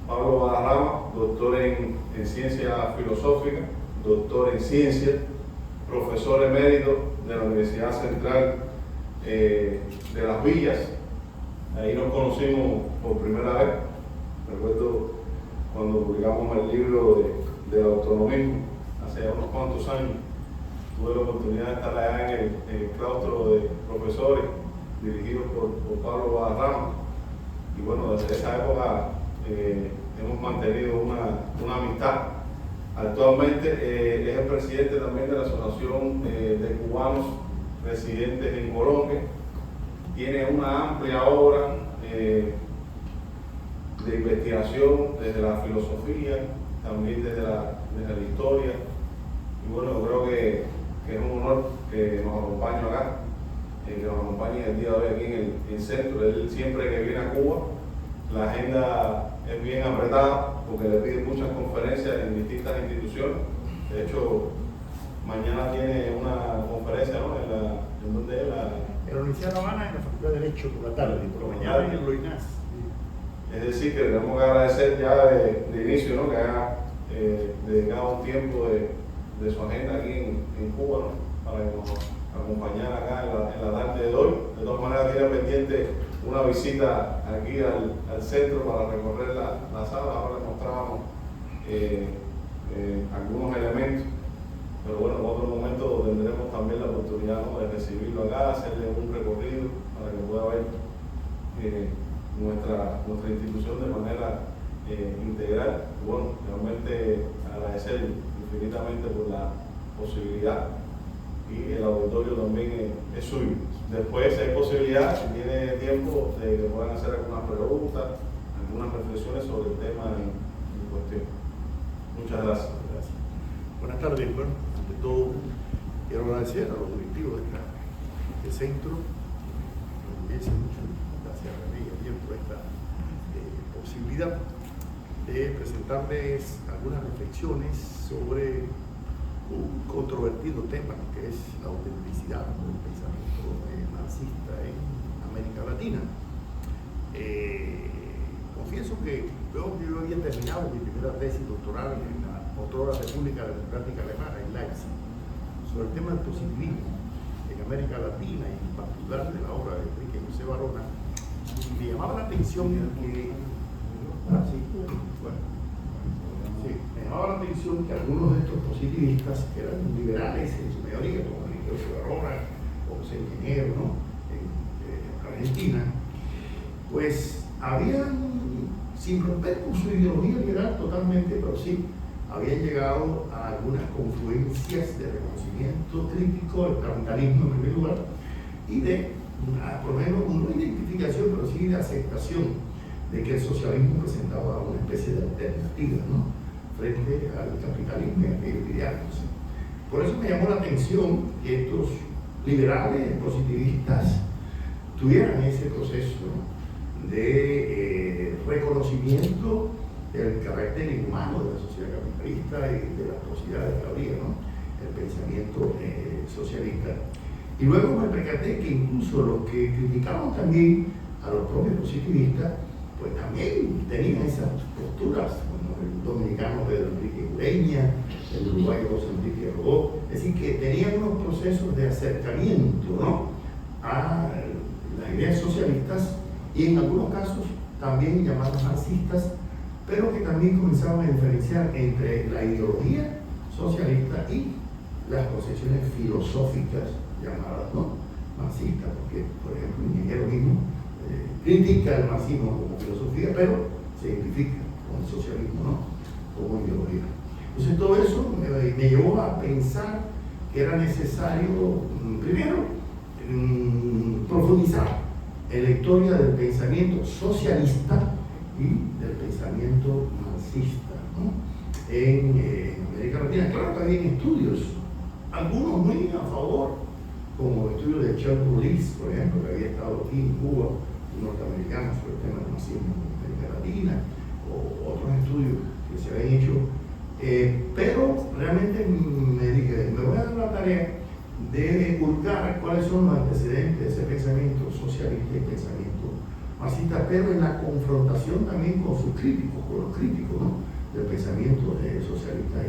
Pablo Valderrama, doctor en Ciencia Filosófica, doctor en Ciencia, profesor emérito de la Universidad Central de Las Villas. Ahí nos conocimos por primera vez. Recuerdo cuando publicamos el libro de autonomismo, hace ya unos cuantos años. Tuve la oportunidad de estar allá en el claustro de profesores dirigido por Pablo Valderrama. Y bueno, desde esa época hemos mantenido una amistad. Actualmente es el presidente también de la Asociación de Cubanos Residentes en Colombia. Tiene una amplia obra de investigación desde la filosofía, también desde la historia. Y bueno, creo que es un honor que nos acompañe acá, que nos acompañe el día de hoy aquí en el centro. Él siempre que viene a Cuba, la agenda es bien apretada porque le piden muchas conferencias en distintas instituciones. De hecho, mañana tiene una conferencia, ¿no? ¿En dónde es? En la Universidad de La Habana, en la Facultad de Derecho por la tarde, por la mañana en Loinás. Es decir, que tenemos que agradecer ya de inicio, ¿no? Que haya dedicado un tiempo de su agenda aquí en Cuba, ¿no? Para que nos acompañara acá en la tarde de hoy. De todas maneras, tiene pendiente una visita aquí al centro para recorrer la sala. Ahora le mostrábamos algunos elementos, pero bueno, en otro momento tendremos también la oportunidad, ¿no? De recibirlo acá, hacerle un recorrido para que pueda ver nuestra institución de manera integral. Y bueno, realmente agradecer infinitamente por la posibilidad, y el auditorio también es suyo. Después, si hay posibilidad, si tiene tiempo, de que puedan hacer algunas preguntas, algunas reflexiones sobre el tema en cuestión. Muchas gracias. Buenas tardes. Bueno, ante todo, quiero agradecer a los directivos de este centro, que mucho, gracias a mí, por esta posibilidad de presentarles algunas reflexiones sobre un controvertido tema que es la autenticidad del pensamiento marxista en América Latina. Confieso que luego que yo había terminado mi primera tesis doctoral en la otrora República Democrática Alemana, en Leipzig, sobre el tema del positivismo en América Latina y en particular de la obra de Enrique José Barona, me llamaba la atención que me llamaba la atención que algunos de estos positivistas, que eran liberales en su mayoría, como Enrique José Barona o José Ingeniero, ¿no? En Argentina, pues habían, sin romper con su ideología liberal totalmente, pero sí habían llegado a algunas confluencias de reconocimiento crítico del capitalismo en primer lugar y de, por lo menos, no identificación, pero sí de aceptación de que el socialismo presentaba una especie de alternativa, ¿no? Frente al capitalismo y a aquellos ideales. Por eso me llamó la atención que estos liberales positivistas tuvieran ese proceso, ¿no? De reconocimiento del carácter inhumano de la sociedad capitalista y de las atrocidades que habría, ¿no? El pensamiento socialista. Y luego me percaté que incluso los que criticaban también a los propios positivistas, pues también tenían esas posturas, como el dominicano Pedro Enrique Ureña, el uruguayo José Enrique Rodó, es decir, que tenían unos procesos de acercamiento, ¿no? A las ideas socialistas y en algunos casos también llamadas marxistas, pero que también comenzaban a diferenciar entre la ideología socialista y las concepciones filosóficas llamadas, ¿no? Marxistas, porque por ejemplo el ingeniero mismo critica el marxismo como filosofía, pero se identifica con el socialismo, ¿no? Como ideología. Entonces todo eso me llevó a pensar que era necesario, primero, profundizar en la historia del pensamiento socialista y del pensamiento marxista, ¿no? En América Latina. Claro que había estudios, algunos muy a favor, como el estudio de Chuck Ruiz, por ejemplo, que había estado aquí en Cuba, norteamericano, sobre el tema del marxismo en América Latina, o otros estudios que se habían hecho, pero realmente me dije, me voy a dar la tarea de buscar cuáles son los antecedentes de ese pensamiento socialista y pensamiento marxista, pero en la confrontación también con sus críticos, con los críticos, ¿no?, del pensamiento socialista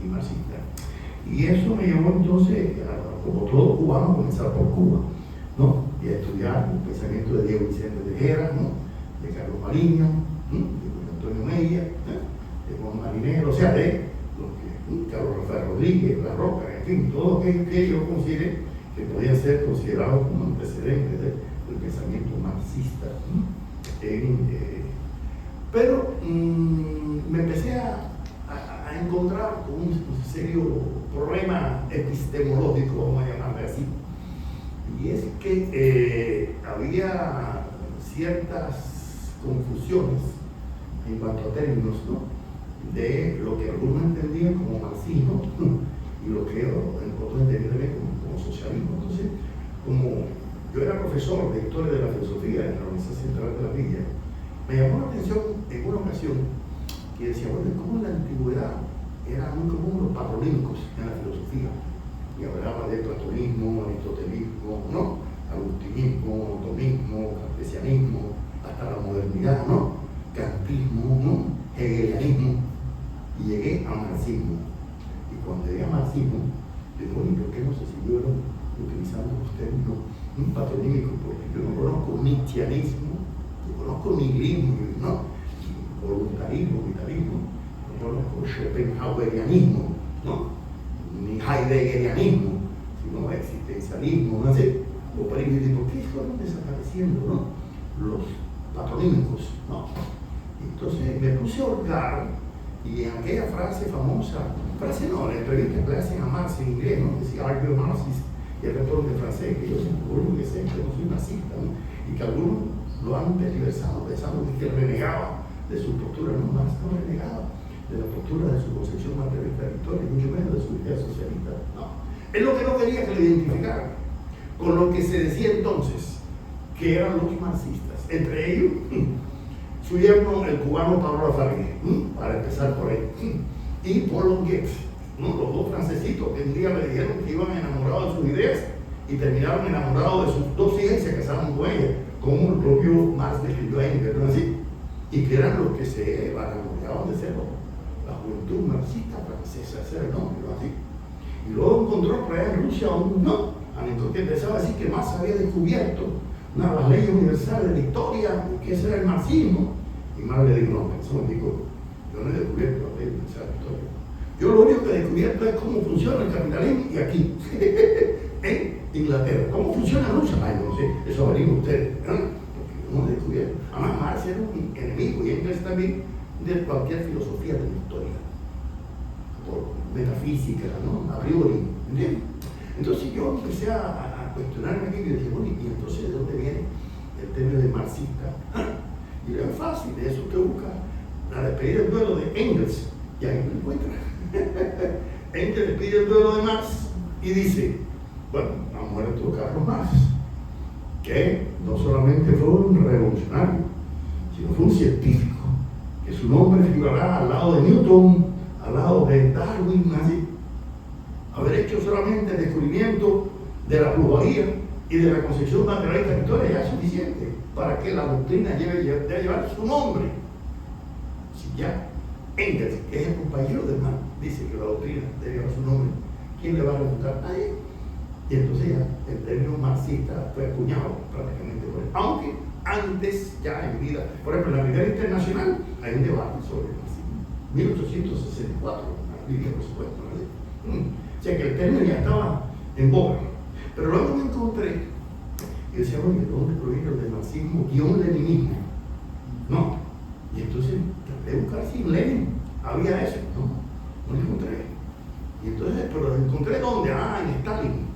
y marxista. Y eso me llevó entonces, como todo cubano, a comenzar por Cuba, ¿no?, y a estudiar el pensamiento de Diego Vicente Tejera, ¿no?, de Carlos Mariño, de Antonio Mella, de Juan Marinero, o sea, de Carlos Rafael Rodríguez, La Roca, en fin, todo aquello que yo considero que podían ser considerados como antecedentes del pensamiento marxista. Pero me empecé a encontrar con un serio problema epistemológico, vamos a llamarle así, y es que había ciertas confusiones en cuanto a términos, ¿no?, de lo que algunos entendían como marxismo y lo que otros entendían como socialismo. Entonces, como yo era profesor de historia de la filosofía en la Universidad Central de la Villa, me llamó la atención en una ocasión que decía, bueno, cómo en la antigüedad eran muy comunes los patronímicos en la filosofía, y hablaba de platonismo, aristotelismo, ¿no?, agustinismo, tomismo, cartesianismo, hasta la modernidad, ¿no?, kantismo, ¿no?, hegelianismo, y llegué a marxismo. Y cuando llegué a marxismo, digo, ¿y por qué no se siguieron utilizando los términos patronímicos? Porque yo no conozco nietzscheanismo, yo conozco nihilismo, ¿no?, voluntarismo, vitalismo, no conozco schopenhauerianismo, ¿no?, ni heideggerianismo, sino existencialismo, no sé. O para ello, ¿por qué fueron desapareciendo, ¿no?, los patronímicos? ¿No? Entonces me puse a hurgar, y en aquella frase famosa, la entrevista que le hacen a Marx en inglés, ¿no?, decía "Are you a Marxist?", y el retorno de francés, que yo seguro que sé que no soy marxista, ¿no?, y que algunos lo han tergiversado pensando que él renegaba de su postura. No, Marx no renegaba de la postura de su concepción materialista de la historia, y mucho menos de su idea socialista. No. Es lo que no quería que lo identificaran con lo que se decía entonces que eran los marxistas, entre ellos su yerno, el cubano Pablo Lafargue, para empezar por ahí, y Paul Longuet, ¿no?, los dos francesitos que un día me dijeron que iban enamorados de sus ideas y terminaron enamorados de sus dos hijas y se casaron con ella, como el propio Marx describió a Engels, ¿no?, así, y que eran los que se enamoraban de ser la juventud marxista francesa, ese era el nombre, ¿no?, así. Y luego encontró por allá en Rusia que empezaba a decir que Marx había descubierto las leyes universales de la historia, que ese era el marxismo. Y Marx le dijo, no, eso me dijo, yo no he descubierto las leyes universales de la historia. Yo lo único que he descubierto es cómo funciona el capitalismo, y aquí, en Inglaterra. ¿Cómo funciona Rusia? Ay, no sé, eso averigüen ustedes, porque yo no he descubierto. Además, Marx era un enemigo, y Engels también, de cualquier filosofía de la historia, por metafísica, ¿no?, a priori, ¿entiendes? Entonces yo empecé a cuestionarme aquí y dije, bueno, ¿y entonces de dónde viene el término de marxista? Y era fácil, de eso que busca la despedida del duelo de Engels, y ahí me encuentra. Engels despide el duelo de Marx y dice, bueno, ha muerto Carlos Marx, que no solamente fue un revolucionario, sino fue un científico, que su nombre figurará al lado de Newton, al lado de Darwin, así. Haber hecho solamente el descubrimiento de la pluralidad y de la concepción materialista de la historia ya es suficiente para que la doctrina debe llevar su nombre. Si ya Engels, que es el compañero de Marx, dice que la doctrina debe llevar su nombre, ¿quién le va a refutar? Nadie. Y entonces ya el término marxista fue acuñado prácticamente por él. Aunque antes, ya en vida, por ejemplo, en la vida internacional hay un debate sobre el marxismo. 1864, la Biblia, por supuesto, ¿no? O sea que el término ya estaba en boga. Pero luego me encontré y decía, oye, ¿de dónde proviene el marxismo leninismo? No. Y entonces traté de buscar si en Lenin había eso. No lo encontré. Y entonces, pero lo encontré ¿dónde? En Stalin,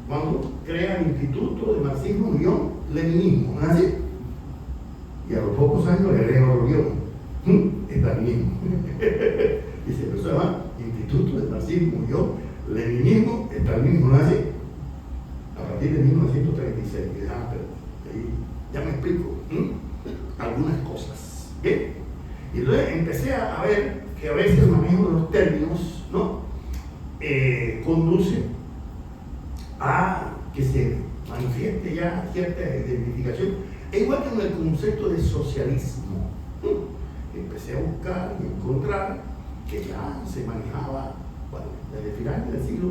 cuando crea el Instituto de Marxismo-Leninismo, ¿no es así? Y a los pocos años le agrega otro guión, Stalinismo. Y se empezó a llamar Instituto de Marxismo-Leninismo, Stalinismo, ¿no es así? A partir de 1936. Pero ahí ya me explico algunas cosas. ¿Bien? Y entonces empecé a ver que a veces el manejo de los términos, ¿no? Conduce a que se manifieste ya ya cierta identificación. Es igual que en el concepto de socialismo. Empecé a buscar y encontrar que ya se manejaba, bueno, desde finales del siglo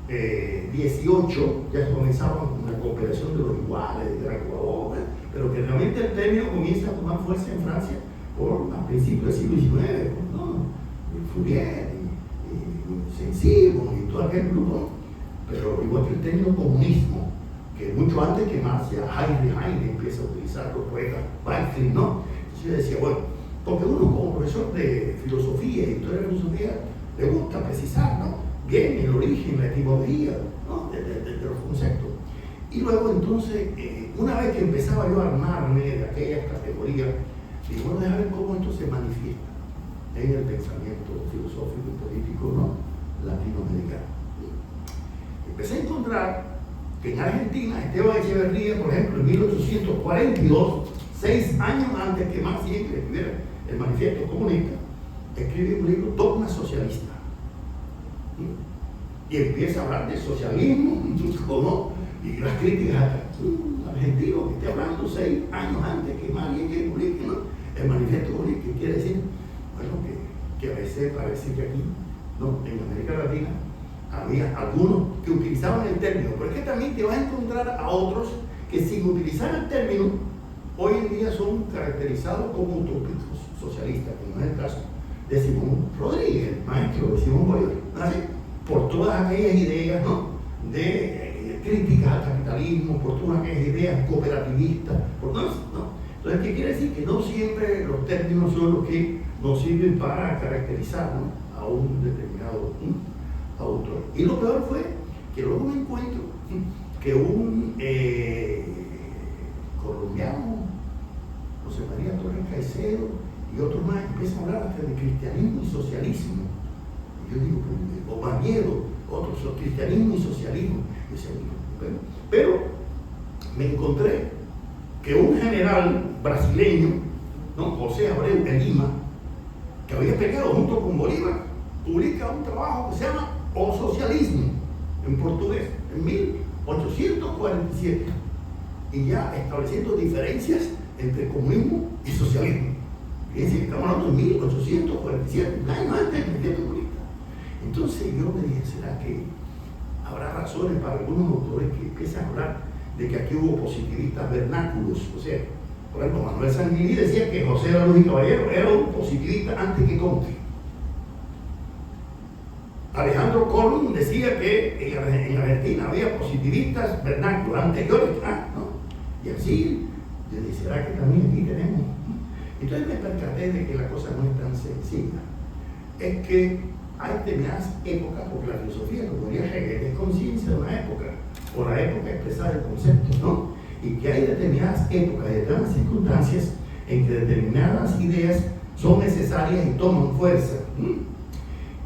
XVIII, ya comenzaban con la cooperación de los iguales, de Gran Ecuador, pero que realmente el término comienza a tomar fuerza en Francia a principios del siglo XIX, ¿no? Fourier y Saint-Simon y todo aquel grupo, pero igual que el término comunismo, que mucho antes que Marx, ya Heine empieza a utilizar los poetas Weitfried, ¿no? Entonces yo decía, bueno, porque uno como profesor de filosofía y historia de la filosofía le gusta precisar, ¿no? Bien el origen, la etimología, ¿no? de los conceptos. Y luego entonces, una vez que empezaba yo a armarme de aquellas categorías, digo, bueno, déjame ver cómo esto se manifiesta en el pensamiento filosófico y político, ¿no? Latinoamericano. Empecé a encontrar que en Argentina, Esteban Echeverría, por ejemplo, en 1842, 6 años antes que Marx escribiera el Manifiesto Comunista, escribe un libro, Dogma Socialista. Y empieza a hablar de socialismo, ¿no? Y las críticas a argentino que esté hablando 6 años antes que Marx publique, ¿no? El Manifiesto Comunista, que quiere decir, bueno, que a veces parece que aquí, ¿no? En América Latina, había algunos que utilizaban el término, pero es que también te vas a encontrar a otros que sin utilizar el término, hoy en día son caracterizados como utópicos socialistas, como es el caso de Simón Rodríguez, el maestro de Simón Bolívar, ¿así? Por todas aquellas ideas, ¿no? de críticas al capitalismo, por todas aquellas ideas cooperativistas, por todo eso, ¿no? Entonces, ¿qué quiere decir? Que no siempre los términos son los que nos sirven para caracterizar, ¿no? a un determinado autor. Y lo peor fue que luego me encuentro que un colombiano, José María Torres Caicedo y otros más empiezan a hablar hasta de cristianismo y socialismo. Y yo digo, o Maniedo, otros son cristianismo y socialismo. Y decía, pero me encontré que un general brasileño, ¿no? José Abreu de Lima, que había peleado junto con Bolívar, publica un trabajo que se llama O Socialismo, en portugués, en 1847, y ya estableciendo diferencias entre comunismo y socialismo. Fíjense que estamos hablando de 1847, un año antes del Manifiesto Comunista. Entonces yo me dije, ¿será que habrá razones para algunos autores que empiezan a hablar de que aquí hubo positivistas vernáculos? O sea, por ejemplo, Manuel Sanguiní decía que José de la Luz y Caballero era un positivista antes que Comte. Alejandro Colón decía que en Argentina había positivistas vernáculos anteriores, ¿no? Y así, yo dije, ¿será que también aquí tenemos? Entonces me percaté de que la cosa no es tan sencilla. Es que hay determinadas épocas, porque la filosofía, como diría Hegel, es conciencia de una época, o la época expresada el concepto, ¿no? Y que hay determinadas épocas y determinadas circunstancias en que determinadas ideas son necesarias y toman fuerza.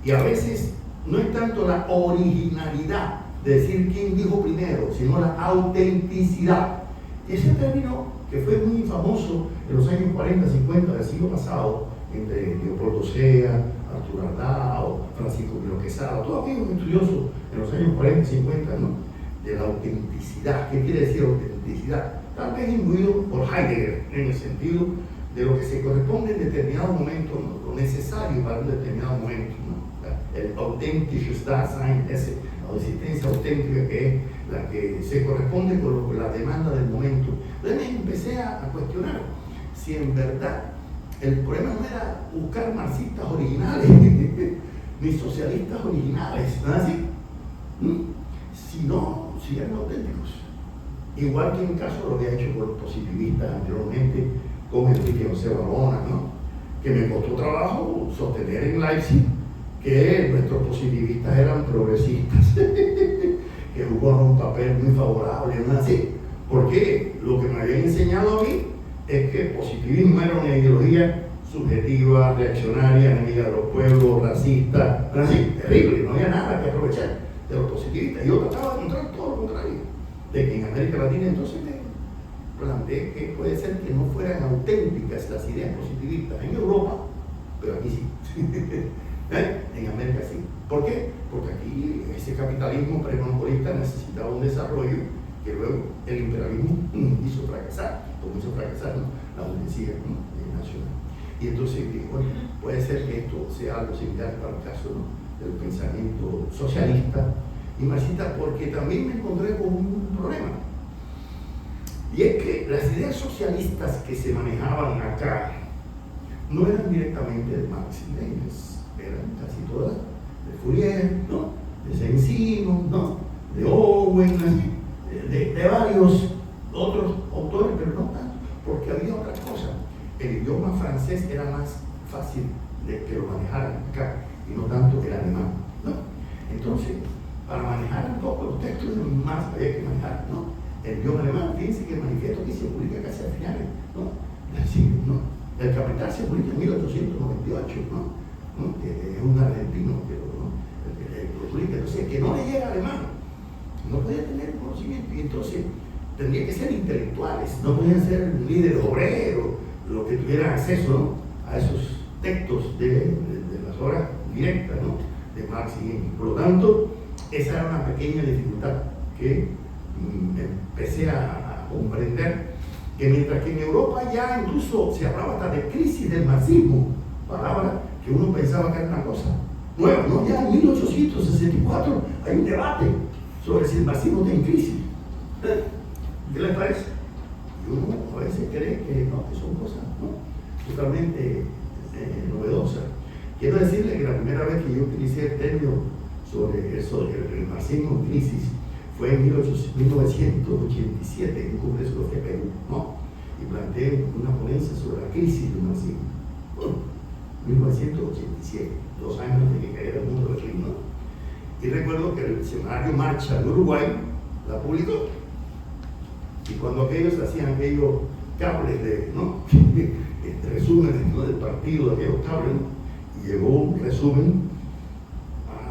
Y a veces no es tanto la originalidad de decir quién dijo primero, sino la autenticidad. Y ese término que fue muy famoso en los años 40, 50 del siglo pasado, entre Leopoldo Sea, Arturo Ardao, Francisco Miro Quesada, todos aquellos estudiosos en los años 40 y 50, ¿no? De la autenticidad. ¿Qué quiere decir autenticidad? Tal vez imbuido por Heidegger, en el sentido de lo que se corresponde en determinado momento, ¿no? Lo necesario para un determinado momento, ¿no? El authentisches Dasein, la existencia auténtica que es la que se corresponde con la demanda del momento. Entonces me empecé a cuestionar si en verdad el problema no era buscar marxistas originales ni socialistas originales, ¿no es así? Sino si eran auténticos. Igual que en caso lo había hecho por los positivistas anteriormente, con Enrique José Barona, ¿no? Que me costó trabajo sostener en Leipzig que nuestros positivistas eran progresistas, que jugaron un papel muy favorable, ¿no es así? Porque lo que me habían enseñado a mí es que el positivismo era una ideología subjetiva, reaccionaria, enemiga de los pueblos, racista, ¿no es así? Terrible, no había nada que aprovechar de los positivistas. Yo trataba de encontrar todo lo contrario, de que en América Latina entonces me planteé que puede ser que no fueran auténticas las ideas positivistas en Europa, pero aquí sí. En América sí. ¿Por qué? Porque aquí ese capitalismo premonopolista necesitaba un desarrollo que luego el imperialismo hizo fracasar, como hizo fracasar, ¿no?, la burguesía, ¿no?, nacional. Y entonces, bueno, puede ser que esto sea algo similar para el caso, ¿no?, del pensamiento socialista y marxista, porque también me encontré con un problema. Y es que las ideas socialistas que se manejaban acá no eran directamente de Marx y Engels, eran casi todas de Fourier, ¿no?, de Saint-Simon, ¿no?, de Owen, de varios otros autores, pero no tanto, porque había otra cosa. El idioma francés era más fácil de que lo manejaran acá y no tanto el alemán, ¿no? Entonces, para manejar un poco los textos de Marx había que manejar, ¿no?, el idioma alemán. Fíjense que el manifiesto que se publica casi al final, ¿no?, ¿no?, el Capital se publica en 1898, ¿no? Es un argentino que lo publica. Entonces, que no le llega alemán, no podía tener conocimiento, y entonces tendría que ser intelectuales, no podían ser líderes obreros, los que tuvieran acceso, ¿no?, a esos textos de las obras directas, ¿no?, de Marx y Engels. Por lo tanto, esa era una pequeña dificultad que empecé a comprender, que mientras que en Europa ya incluso se hablaba hasta de crisis del marxismo, palabra que uno pensaba que era una cosa nueva, ¿no? Ya en 1864 hay un debate sobre si el marxismo está en crisis. ¿Qué les parece? Y uno a veces cree que no, que son cosas, ¿no?, totalmente novedosas. Quiero decirle que la primera vez que yo utilicé el término sobre eso, el marxismo en crisis, fue en 1987 en un congreso de Perú, ¿no?, y planteé una ponencia sobre la crisis del marxismo. Bueno, 1987, 2 años antes de que cayera el mundo de Berlín, ¿no? Y recuerdo que el semanario Marcha de Uruguay la publicó. Y cuando aquellos hacían aquellos cables de, ¿no?, resúmenes, ¿no?, del partido, de aquellos cables, ¿no?, y llegó un resumen.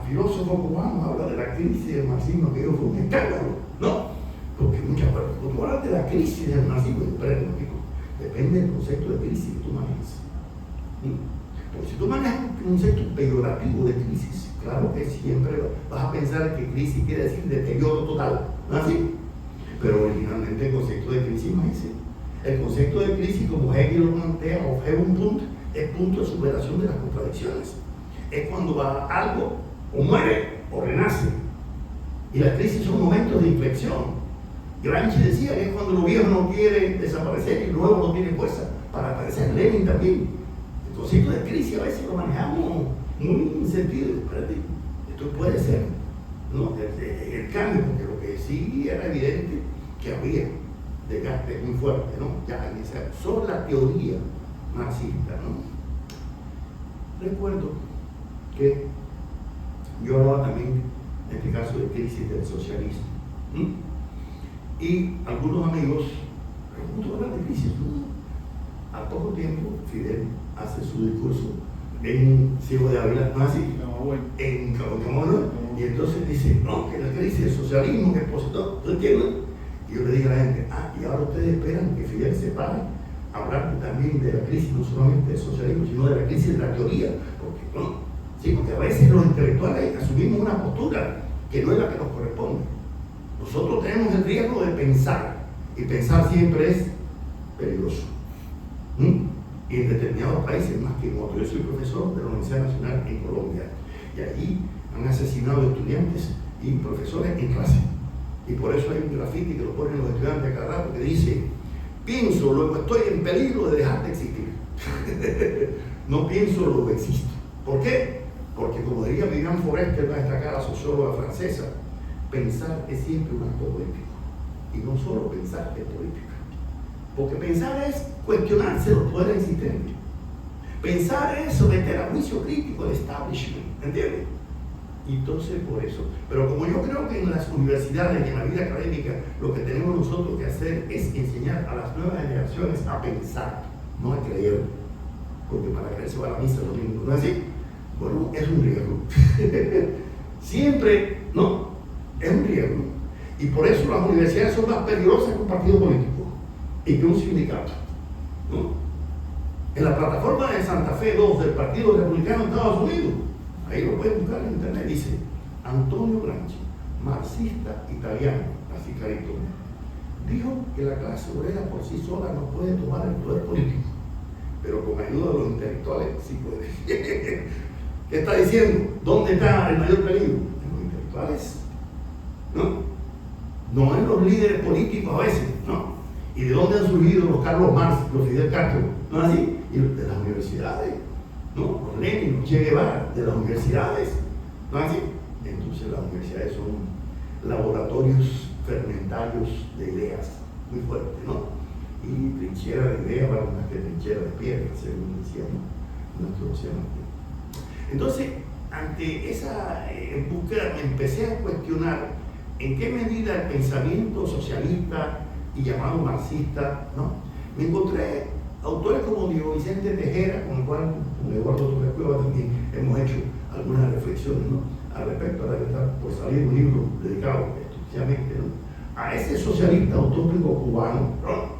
Filósofo cubano habla de la crisis del marxismo, que fue un escándalo, ¿no? Porque muchas veces, cuando hablas de la crisis del marxismo, depende del concepto de crisis que tú manejas. Porque si tú manejas un concepto peyorativo de crisis, claro que siempre vas a pensar que crisis quiere decir deterioro total, ¿no es así? Pero originalmente el concepto de crisis no es ese. El concepto de crisis, como Hegel lo plantea, o Punkt, es punto de superación de las contradicciones. Es cuando algo o muere o renace. Y las crisis son momentos de inflexión. Gramsci decía que es cuando lo viejo no quiere desaparecer y luego no tiene fuerza para aparecer. Lenin también. El concepto de crisis a veces lo manejamos muy en sentido, espérate, esto puede ser, ¿no?, el cambio, porque lo que sí era evidente que había desgaste muy fuerte, ¿no?, ya en esa sola teoría marxista, ¿no? Recuerdo que yo hablaba también, en este caso, de crisis del socialismo. Y algunos amigos, ¿cómo tú hablas de crisis? A poco tiempo, Fidel hace su discurso en Ciego de Ávila, ¿no así? En Camagüey. Y entonces dice, no, que la crisis del socialismo, que es posible, ¿tú entiendes? Y yo le dije a la gente, y ahora ustedes esperan que Fidel se pare a hablar también de la crisis, no solamente del socialismo, sino de la crisis de la teoría, porque no. Sí, porque a veces los intelectuales asumimos una postura que no es la que nos corresponde. Nosotros tenemos el riesgo de pensar, y pensar siempre es peligroso. Y en determinados países más que en otros. Yo soy profesor de la Universidad Nacional en Colombia, y allí han asesinado estudiantes y profesores en clase. Y por eso hay un grafiti que lo ponen los estudiantes a cada rato que dice: pienso, luego estoy en peligro de dejar de existir. No pienso, luego existo. ¿Por qué? Porque, como diría Viviane Forest, una destacada socióloga francesa, pensar es siempre un acto político. Y no solo pensar es política. Porque pensar es cuestionarse los poderes existentes. Pensar es someter a juicio crítico el establishment, ¿entiendes? Y entonces, por eso. Pero como yo creo que en las universidades y en la vida académica lo que tenemos nosotros que hacer es enseñar a las nuevas generaciones a pensar, no a creer. Porque para creer se va a la misa el domingo, ¿no es así? Bueno, es un riesgo. Siempre, ¿no? Es un riesgo. Y por eso las universidades son más peligrosas que un partido político y que un sindicato, ¿no? En la plataforma de Santa Fe 2 del Partido Republicano de Estados Unidos, ahí lo pueden buscar en internet, dice Antonio Gramsci, marxista italiano, así clarito, dijo que la clase obrera por sí sola no puede tomar el poder político, pero con ayuda de los intelectuales sí puede. ¿Qué está diciendo? ¿Dónde está el mayor peligro? En los intelectuales, ¿no? No en los líderes políticos a veces, ¿no? ¿Y de dónde han surgido los Carlos Marx, los Fidel Castro? ¿No es así? Y de las universidades, ¿no? Los Lenin, los Che Guevara, de las universidades, ¿no es así? Entonces las universidades son laboratorios fermentarios de ideas muy fuertes, ¿no? Y trinchera de ideas para más que trinchera de piedra, según decíamos nuestro océano. Entonces, ante esa búsqueda me empecé a cuestionar en qué medida el pensamiento socialista y llamado marxista, ¿no? Me encontré autores como Diego Vicente Tejera, con el cual, con Eduardo Torres Cueva también hemos hecho algunas reflexiones, ¿no? Al respecto. Ahora que está por salir un libro dedicado exclusivamente, ¿no? A ese socialista utópico cubano, ¿no?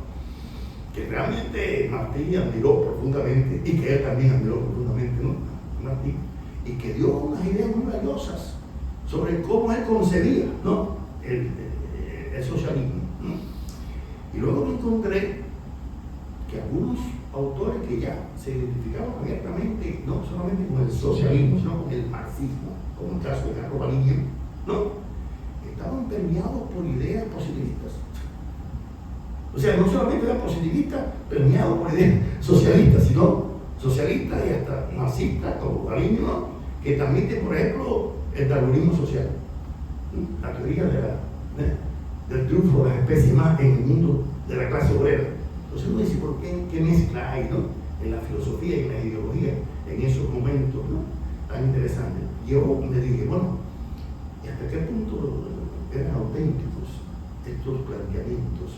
Que realmente Martí admiró profundamente y que él también admiró profundamente, ¿no? Martí, y que dio unas ideas muy valiosas sobre cómo él concebía, ¿no? el socialismo, ¿no? Y luego me encontré que algunos autores que ya se identificaban abiertamente no solamente con el socialismo, sino con el marxismo, como el caso de Carlos Baliño, ¿no? Estaban permeados por ideas positivistas. O sea, no solamente eran positivistas permeados por ideas socialistas, sino socialistas y hasta marxistas, como Baliño, ¿no? Que también tiene, por ejemplo, el darwinismo social, la teoría del triunfo de las especies más en el mundo de la clase obrera. Entonces uno dice, ¿por qué mezcla hay, ¿no? En la filosofía y en la ideología en esos momentos, ¿no? Tan interesantes. Yo me dije, bueno, ¿y hasta qué punto eran auténticos estos planteamientos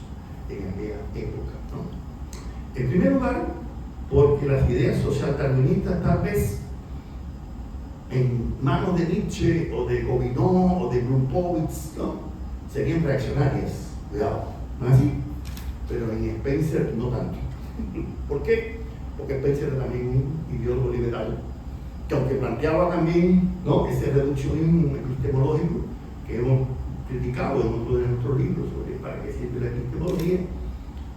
en aquella época, ¿no? En primer lugar, porque las ideas socialdarwinistas tal vez en manos de Nietzsche o de Gobineau o de Grupowitz, ¿no? Serían reaccionarias, cuidado, ¿no es así? Pero en Spencer no tanto. ¿Por qué? Porque Spencer era también un ideólogo liberal, que aunque planteaba también, ¿no? Ese reduccionismo epistemológico que hemos criticado en otro de nuestros libros sobre para qué sirve la epistemología,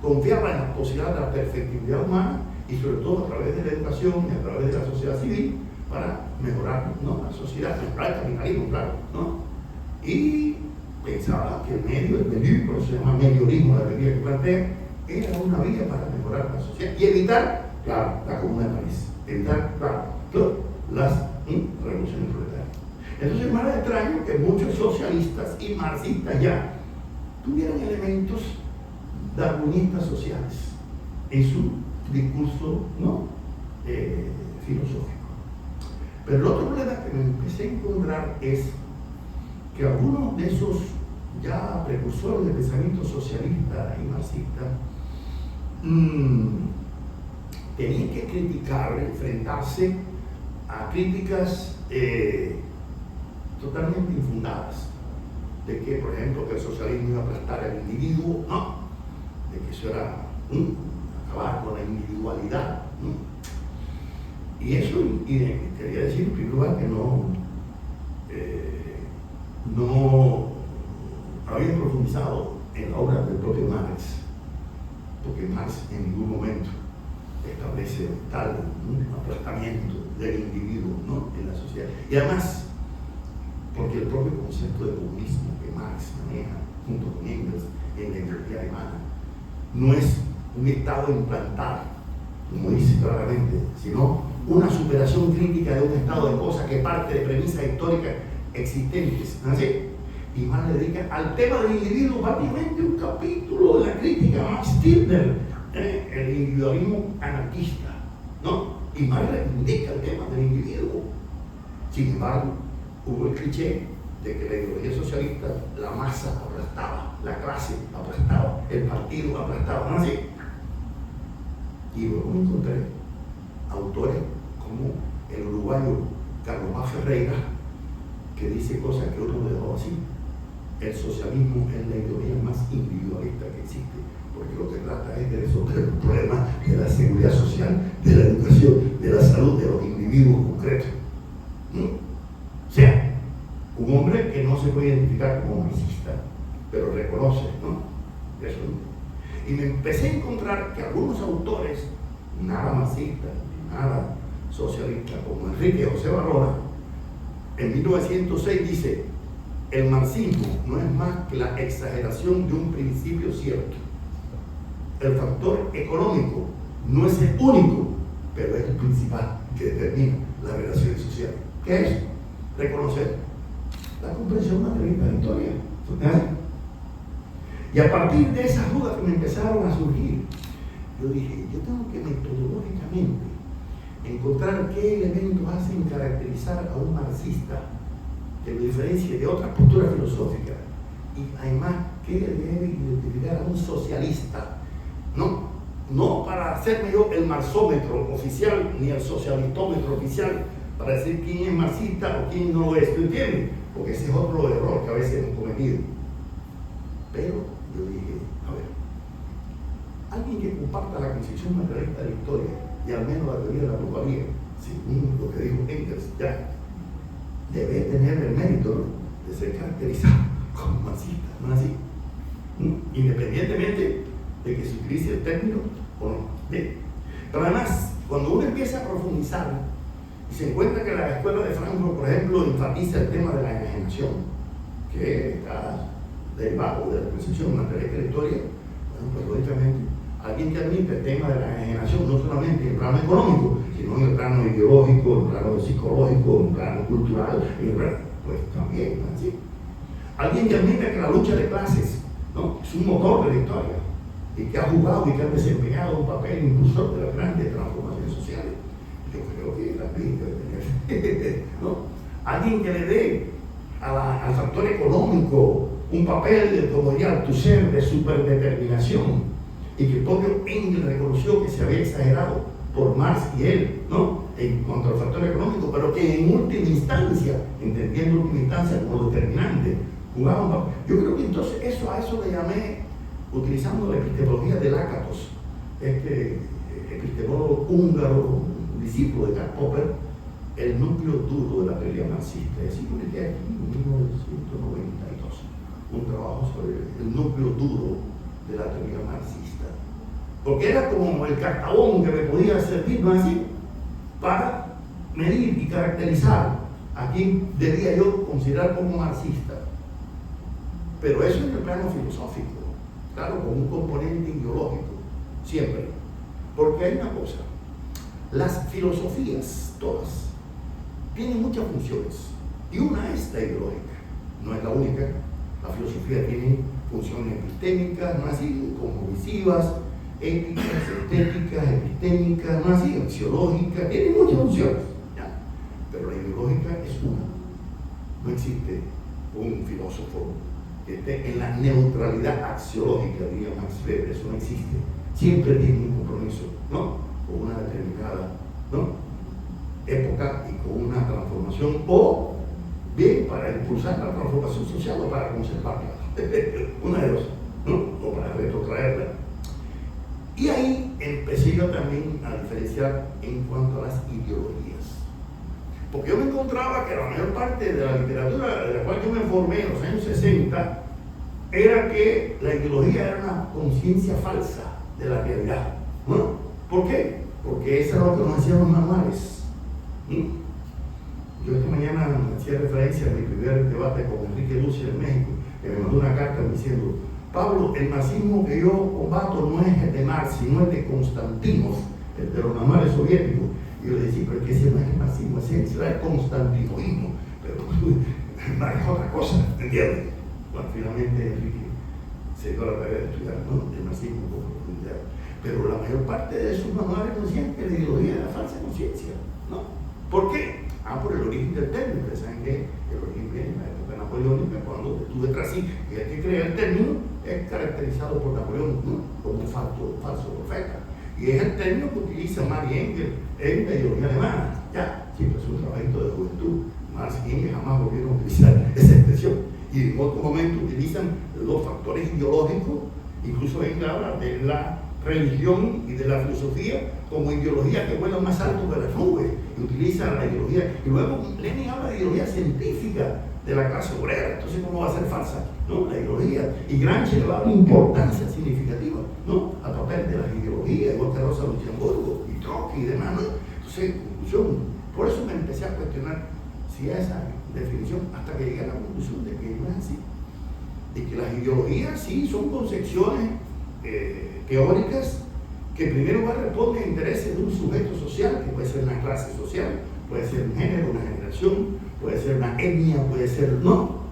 confiaba en la posibilidad de la perfectibilidad humana y sobre todo a través de la educación y a través de la sociedad civil para mejorar, ¿no? La sociedad, mejorar el capitalismo, claro, ¿no? Y pensaba que el medio, por eso se llama meliorismo, la teoría que plantea, era una vía para mejorar la sociedad y evitar, claro, la Comuna de París, evitar, claro, las revoluciones proletarias. Entonces no era extraño que muchos socialistas y marxistas ya tuvieran elementos darwinistas sociales en su discurso, ¿no? Filosófico. Pero el otro problema que me empecé a encontrar es que algunos de esos ya precursores del pensamiento socialista y marxista tenían que criticar, enfrentarse a críticas totalmente infundadas, de que, por ejemplo, que el socialismo iba a aplastar al individuo, ¿no? De que eso era acabar con la individualidad, ¿no? Y eso, quería decir en primer lugar que no había profundizado en la obra del propio Marx, porque Marx en ningún momento establece tal aplastamiento del individuo, ¿no? En la sociedad. Y además, porque el propio concepto de comunismo que Marx maneja junto con Engels en la ideología alemana no es un estado implantado, como dice claramente, sino una superación crítica de un estado de cosas que parte de premisas históricas existentes, ¿no? ¿Sí? Y Marx le dedica al tema del individuo prácticamente un capítulo de la crítica a Max Stirner, el individualismo anarquista, ¿no? Y Marx reivindica el tema del individuo. Sin embargo, hubo el cliché de que la ideología socialista, la masa aplastaba, la clase aplastaba, el partido aplastaba, ¿no? ¿Sí? Y luego me encontré autores como el uruguayo Carlos Paz Ferreira, que dice cosas que otros dejó así. El socialismo es la ideología más individualista que existe, porque lo que trata es de resolver el problema de la seguridad social, de la educación, de la salud de los individuos concretos. O sea, un hombre que no se puede identificar como marxista, pero reconoce, ¿no? Eso me empecé a encontrar que algunos autores, nada marxistas, nada socialistas, como Enrique José Barona, en 1906 dice: el marxismo no es más que la exageración de un principio cierto. El factor económico no es el único, pero es el principal que determina las relaciones sociales. ¿Qué es? Reconocer la comprensión materialista de la historia. Y a partir de esas dudas que me empezaron a surgir, yo dije, yo tengo que metodológicamente encontrar qué elementos hacen caracterizar a un marxista que lo diferencie de otras posturas filosóficas, y además qué debe identificar a un socialista, no para hacerme yo el marxómetro oficial ni el socialistómetro oficial para decir quién es marxista o quién no lo es, ¿tú entiendes? Porque ese es otro error que a veces hemos cometido. Pero yo dije, a ver, alguien que comparta la concepción materialista de la historia y al menos la teoría de la globalidad, según lo que dijo Engels, ya debe tener el mérito, ¿no?, de ser caracterizado como marxista, ¿no es así? Independientemente de que se utilice el término o no. Bien. Pero además, cuando uno empieza a profundizar y se encuentra que la escuela de Frankfurt, por ejemplo, enfatiza el tema de la enajenación, que está derivado de la concepción materialista de la historia, bueno, pues lógicamente, alguien que admite el tema de la enajenación no solamente en el plano económico, sino en el plano ideológico, en el plano psicológico, en el plano cultural, pues también, ¿no? ¿Sí? Alguien que admite que la lucha de clases, ¿no?, es un motor de la historia y que ha jugado y que ha desempeñado un papel impulsor de las grandes transformaciones sociales. Yo creo que también debe tener, ¿no? Alguien que le dé al factor económico un papel, como diría Althusser, de superdeterminación, y que el propio Engels reconoció que se había exagerado por Marx y él, ¿no?, en cuanto al factor económico, pero que en última instancia, entendiendo última instancia como determinante, jugaba un papel. Yo creo que entonces a eso le llamé, utilizando la epistemología de Lakatos, este epistemólogo húngaro, discípulo de Karl Popper, el núcleo duro de la teoría marxista. Es decir, publiqué aquí en 1992 un trabajo sobre el núcleo duro de la teoría marxista, porque era como el cartabón que me podía servir, ¿no es así?, para medir y caracterizar a quién debía yo considerar como marxista. Pero eso en el plano filosófico, claro, con un componente ideológico, siempre. Porque hay una cosa, las filosofías, todas, tienen muchas funciones, y una es la ideológica, no es la única. La filosofía tiene funciones epistémicas, no así, cognitivas, éticas, estéticas, epistémicas, no así, axiológicas, tiene muchas funciones, ¿ya? Pero la ideológica es una. No existe un filósofo que esté en la neutralidad axiológica, diría Max Weber, eso no existe. Siempre tiene un compromiso, ¿no?, con una determinada, ¿no?, época y con una transformación, o bien para impulsar la transformación social o para conservarla, una de dos, ¿no?, o para retrotraerla. Y ahí empecé yo también a diferenciar en cuanto a las ideologías, porque yo me encontraba que la mayor parte de la literatura de la cual yo me formé en los años 60 era que la ideología era una conciencia falsa de la realidad, ¿no? ¿Por qué? Porque eso era lo que nos hacían los manuales. Yo esta mañana hacía referencia a mi primer debate con Enrique Lucia en México, que me mandó una carta diciendo: Pablo, el marxismo que yo combato no es el de Marx, sino el de Konstantinov, el de los manuales soviéticos. Y yo le decía, pero es que ese no es el marxismo, ese será el constantinoísmo, pero Marx es otra cosa, ¿entiendes? Bueno, finalmente Enrique se dio la tarea de estudiar, ¿no?, el marxismo con profundidad. Pero la mayor parte de esos manuales decían que la ideología era falsa conciencia, ¿no? ¿Por qué? Por el origen del término. Ustedes saben que el origen viene en la época napoleónica, cuando tú detrás sí, y el que crea el término es caracterizado por Napoleón, ¿no?, como un falso profeta. Y es el término que utiliza Marx y Engels en la ideología alemana. Ya, siempre es un trabajito de juventud. Marx y Engels jamás volvieron a utilizar esa expresión. Y en otro momento utilizan los factores ideológicos, incluso Engels habla de la religión y de la filosofía como ideología que vuela más alto que las nubes y utiliza la ideología. Y luego Lenin habla de ideología científica de la clase obrera, entonces ¿cómo va a ser falsa, ¿no?, la ideología? Y Gramsci le va a dar importancia significativa, ¿no?, al papel de las ideologías, igual que Rosa Luxemburgo y Trotsky y demás, ¿no? Entonces, en conclusión, por eso me empecé a cuestionar si esa definición, hasta que llegué a la conclusión de que no es así, de que las ideologías sí son concepciones teóricas que primero responden a intereses de un sujeto social, que puede ser una clase social, puede ser un género, una generación, puede ser una etnia, puede ser no,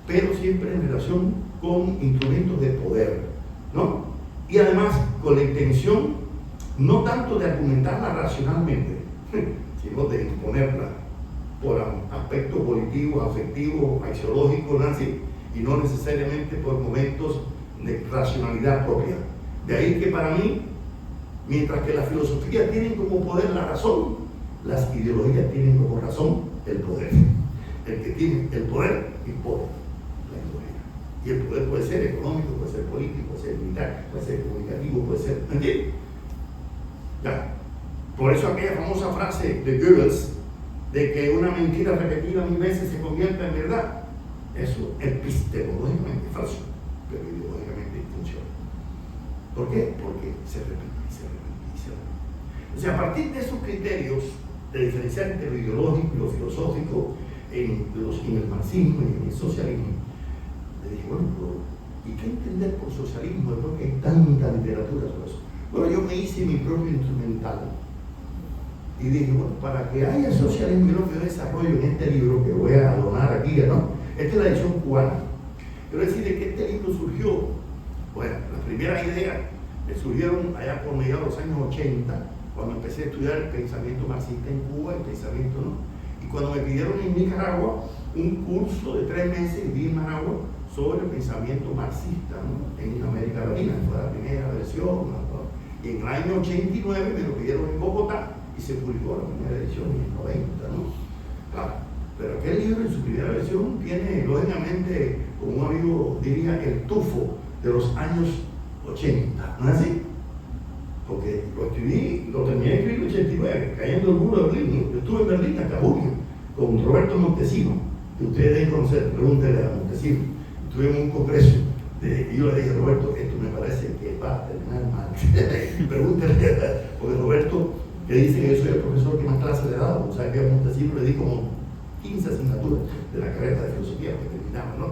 pero siempre en relación con instrumentos de poder, ¿no? Y además con la intención no tanto de argumentarla racionalmente, sino de imponerla por aspectos volitivos, afectivos, axiológicos, y no necesariamente por momentos de racionalidad propia. De ahí que para mí, mientras que la filosofía tiene como poder la razón, las ideologías tienen como razón el poder. El que tiene el poder impone la ideología. Y el poder puede ser económico, puede ser político, puede ser militar, puede ser comunicativo, puede ser... ¿entiendes? Ya. Por eso aquella famosa frase de Goebbels de que una mentira repetida 1000 veces se convierta en verdad, eso epistemológicamente es falso, pero ideológicamente funciona. ¿Por qué? Porque se repite y se repite y se repite. O sea, a partir de esos criterios de diferenciar entre lo ideológico y lo filosófico en el marxismo y en el socialismo, le dije, bueno, ¿y qué entender por socialismo? Yo creo que hay tanta literatura sobre eso. Bueno, yo me hice mi propio instrumental y dije, bueno, para que haya socialismo, yo lo que desarrollo en este libro que voy a donar aquí, ¿no? Esta es la edición cubana. Quiero decir que este libro surgió, bueno, las primeras ideas me surgieron allá por mediados de los años 80, cuando empecé a estudiar el pensamiento marxista en Cuba, el pensamiento, ¿no? Y cuando me pidieron en Nicaragua un curso de 3 meses, viví en Managua, sobre el pensamiento marxista, ¿no?, en América Latina, fue la primera versión, ¿no? Y en el año 89 me lo pidieron en Bogotá y se publicó la primera edición en el 90, ¿no? Claro, pero aquel libro en su primera versión tiene, lógicamente, como un amigo diría, el tufo de los años 80, ¿no es así? Porque lo escribí, lo terminé de escribir en el 89, cayendo el muro de Berlín, ¿no? Yo estuve en Berlín hasta junio con Roberto Montesino, que ustedes deben conocer, pregúntenle a Montesino. Tuvimos un congreso y yo le dije, Roberto, esto me parece que va a terminar mal. Pregúntenle, porque Roberto, que dice que yo soy el profesor que más clases le he dado, o sea que a Montesino le di como 15 asignaturas de la carrera de filosofía que terminaba, ¿no?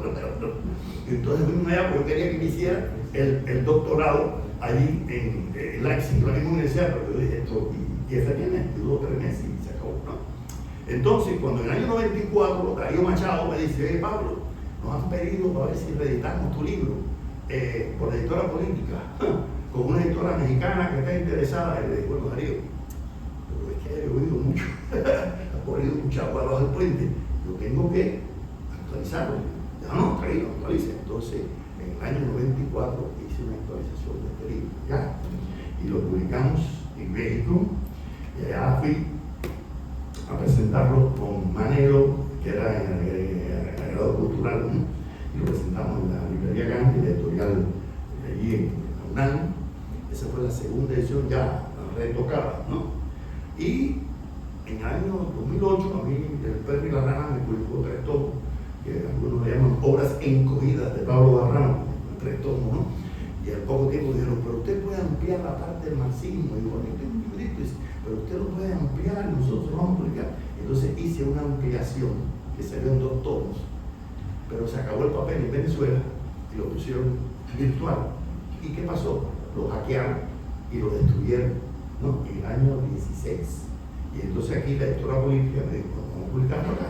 Entonces fuimos allá porque yo quería que me hiciera el doctorado allí en Leipzig, la misma universidad, pero yo dije esto, y efectivamente duró 3 meses y se acabó, ¿no? Entonces, cuando en el año 94, Darío Machado me dice, Pablo, nos han pedido para ver si reeditamos tu libro por la editora política, con una editora mexicana que está interesada. Y le dije, bueno, Darío, pero es que he oído mucho, ha corrido mucha agua abajo del puente, yo tengo que actualizarlo. Ya no, traído, actualice. Entonces, en el año 94 hice una actualización de este libro, ya, y lo publicamos en México, y allá fui a presentarlo con Manero, que era agregado cultural, ¿no? Y lo presentamos en la librería Gandhi, la editorial allí en la UNAM. Esa fue la segunda edición ya retocada, ¿no? Y en el año 2008, a mí, el Perro y la Rana me publicó 3 tomos, que algunos le llaman obras encogidas de Pablo Barrano, 3 tomos, ¿no? Y al poco tiempo dijeron, pero usted puede ampliar la parte del marxismo. Y bueno, yo tengo un librito, pero usted lo puede ampliar y nosotros lo vamos a publicar. Entonces hice una ampliación que salió en 2 tomos, pero se acabó el papel en Venezuela y lo pusieron virtual. ¿Y qué pasó? Lo hackearon y lo destruyeron, ¿no?, en el año 16. Y entonces aquí la editora política me dijo, vamos a publicarlo acá.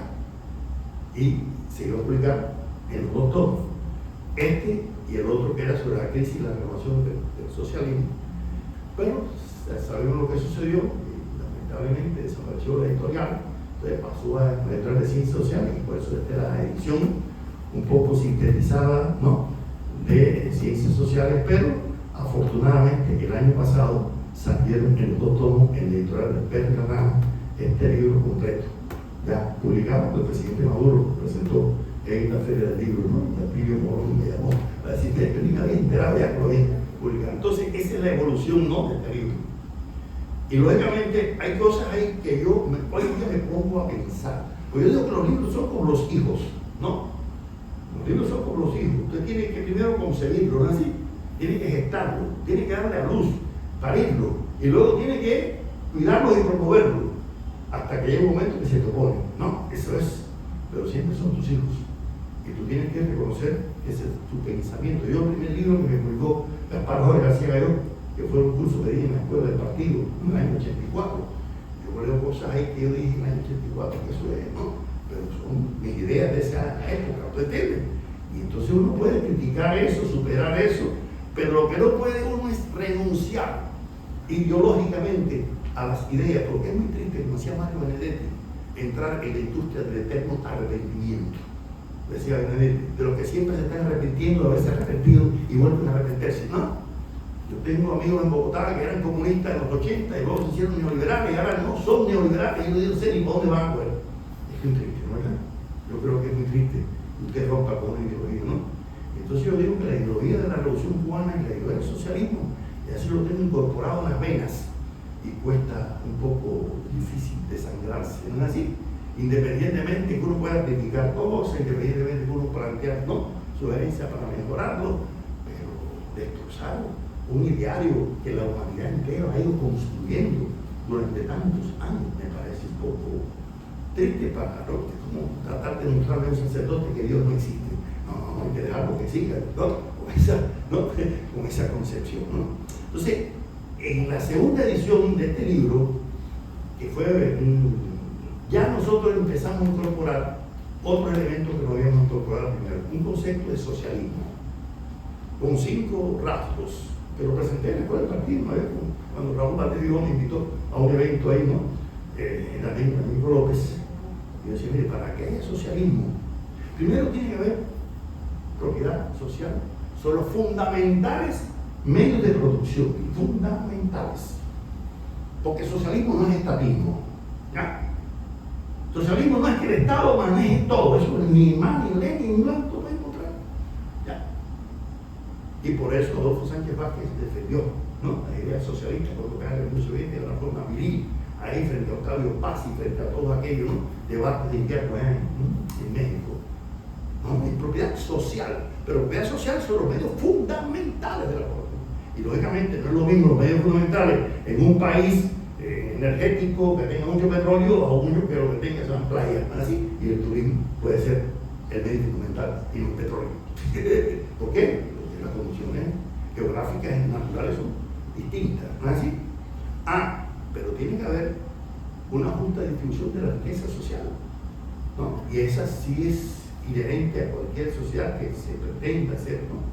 Y se iba a publicar en los 2 tomos. Este y el otro que era sobre la crisis y la renovación del socialismo. Pero sabemos lo que sucedió y lamentablemente desapareció la editorial, entonces pasó a la editorial de Ciencias Sociales y por eso esta es la edición un poco sintetizada, ¿no?, de Ciencias Sociales, pero afortunadamente el año pasado salieron en los 2 tomos en la editorial de Perro y la Rana este libro completo, ya publicado, porque el presidente Maduro lo presentó en la Feria del Libro, ¿no? Y Apilio Morón me llamó para decirme que ni me había enterado ya que lo había publicar. Entonces, esa es la evolución, ¿no?, de este libro. Y lógicamente hay cosas ahí que hoy día me pongo a pensar. Pues yo digo que los libros son como los hijos, ¿no? Los libros son como los hijos. Usted tiene que primero concebirlo, ¿no es así? Tiene que gestarlo, tiene que darle a luz, parirlo, y luego tiene que cuidarlo y promoverlo, hasta que llegue un momento que se te opone. No, eso es, pero siempre son tus hijos. Y tú tienes que reconocer que ese es tu pensamiento. Yo, el primer libro que me publicó Gaspar Jorge García Galló, que fue un curso que di en la escuela del partido en el año 84, yo leo cosas ahí que yo dije en el año 84, que eso es, ¿no? Pero son mis ideas de esa época, ¿tú entiendes? Y entonces uno puede criticar eso, superar eso, pero lo que no puede uno es renunciar ideológicamente a las ideas, porque es muy triste, como decía Mario Benedetti, entrar en la industria del eterno arrepentimiento. Decía Benedetti, de los que siempre se están arrepintiendo, a veces arrepentidos y vuelven a arrepentirse. No, yo tengo amigos en Bogotá que eran comunistas en los 80 y luego se hicieron neoliberales y ahora no son neoliberales y yo no sé ni para dónde van, pues. Es muy triste, ¿no? Yo creo que es muy triste que usted rompa con una ideología, ¿no? Entonces yo digo que la ideología de la Revolución Cubana y la ideología del socialismo, y así lo tengo incorporado en las venas, y cuesta un poco difícil desangrarse, ¿no es así? Independientemente que uno pueda criticar cosas, independientemente que uno plantea sugerencias para mejorarlo, pero destrozar un ideario que la humanidad entera ha ido construyendo durante tantos años me parece un poco triste para ¿no? como tratar de mostrarle a un sacerdote que Dios no existe. No, hay que dejarlo que siga, ¿no? Con esa concepción, ¿no? Entonces, en la segunda edición de este libro, que fue ya nosotros empezamos a incorporar otro elemento que no habíamos incorporado primero, un concepto de socialismo, con 5 rasgos, que lo presenté en la escuela del partido, ¿no? Cuando Raúl Valdez me invitó a un evento ahí, ¿no? En Amigo López, y yo decía, mire, para que haya socialismo, primero tiene que haber propiedad social, son los fundamentales medios de producción, fundamentales, porque socialismo no es estatismo, ¿ya? Socialismo no es que el Estado maneje todo, eso ni más, ni Lenin, ni blanco puede encontrar. ¿Ya? Y por eso Adolfo Sánchez Vázquez defendió, ¿no?, la idea socialista cuando cae la Unión Soviética de una forma viril, ahí frente a Octavio Paz y frente a todos aquellos, ¿no?, debates de invierno en México. ¿No? Es propiedad social, pero propiedad social son los medios fundamentales de la población. Y lógicamente no es lo mismo los medios fundamentales en un país energético que tenga mucho petróleo a uno que lo que tenga son playas, así, y el turismo puede ser el medio fundamental y no el petróleo. ¿Por qué? Porque las condiciones geográficas y naturales son distintas, ¿no es así? Pero tiene que haber una justa distribución de la riqueza social, ¿no? Y esa sí es inherente a cualquier sociedad que se pretenda ser, ¿no?,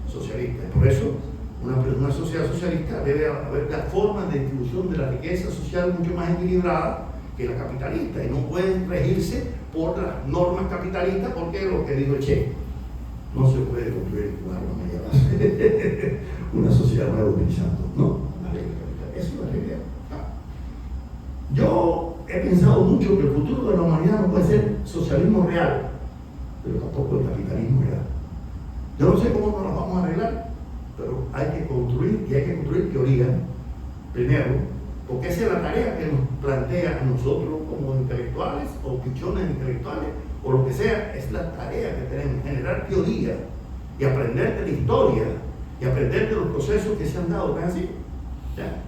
socialista. Por eso una sociedad socialista debe haber las formas de distribución de la riqueza social mucho más equilibrada que la capitalista, y no pueden regirse por las normas capitalistas, porque es lo que dijo Che, no se puede construir una sociedad nueva utilizando, ¿no?, la regla capitalista. Eso es la realidad. Yo he pensado mucho que el futuro de la humanidad no puede ser socialismo real, pero tampoco el capitalismo real. Yo no sé cómo nos las vamos a arreglar, pero hay que construir, y hay que construir teoría primero, porque esa es la tarea que nos plantea a nosotros como intelectuales o pichones intelectuales o lo que sea. Es la tarea que tenemos, generar teoría y aprender de la historia y aprender de los procesos que se han dado, ¿no es así? ¿Ya?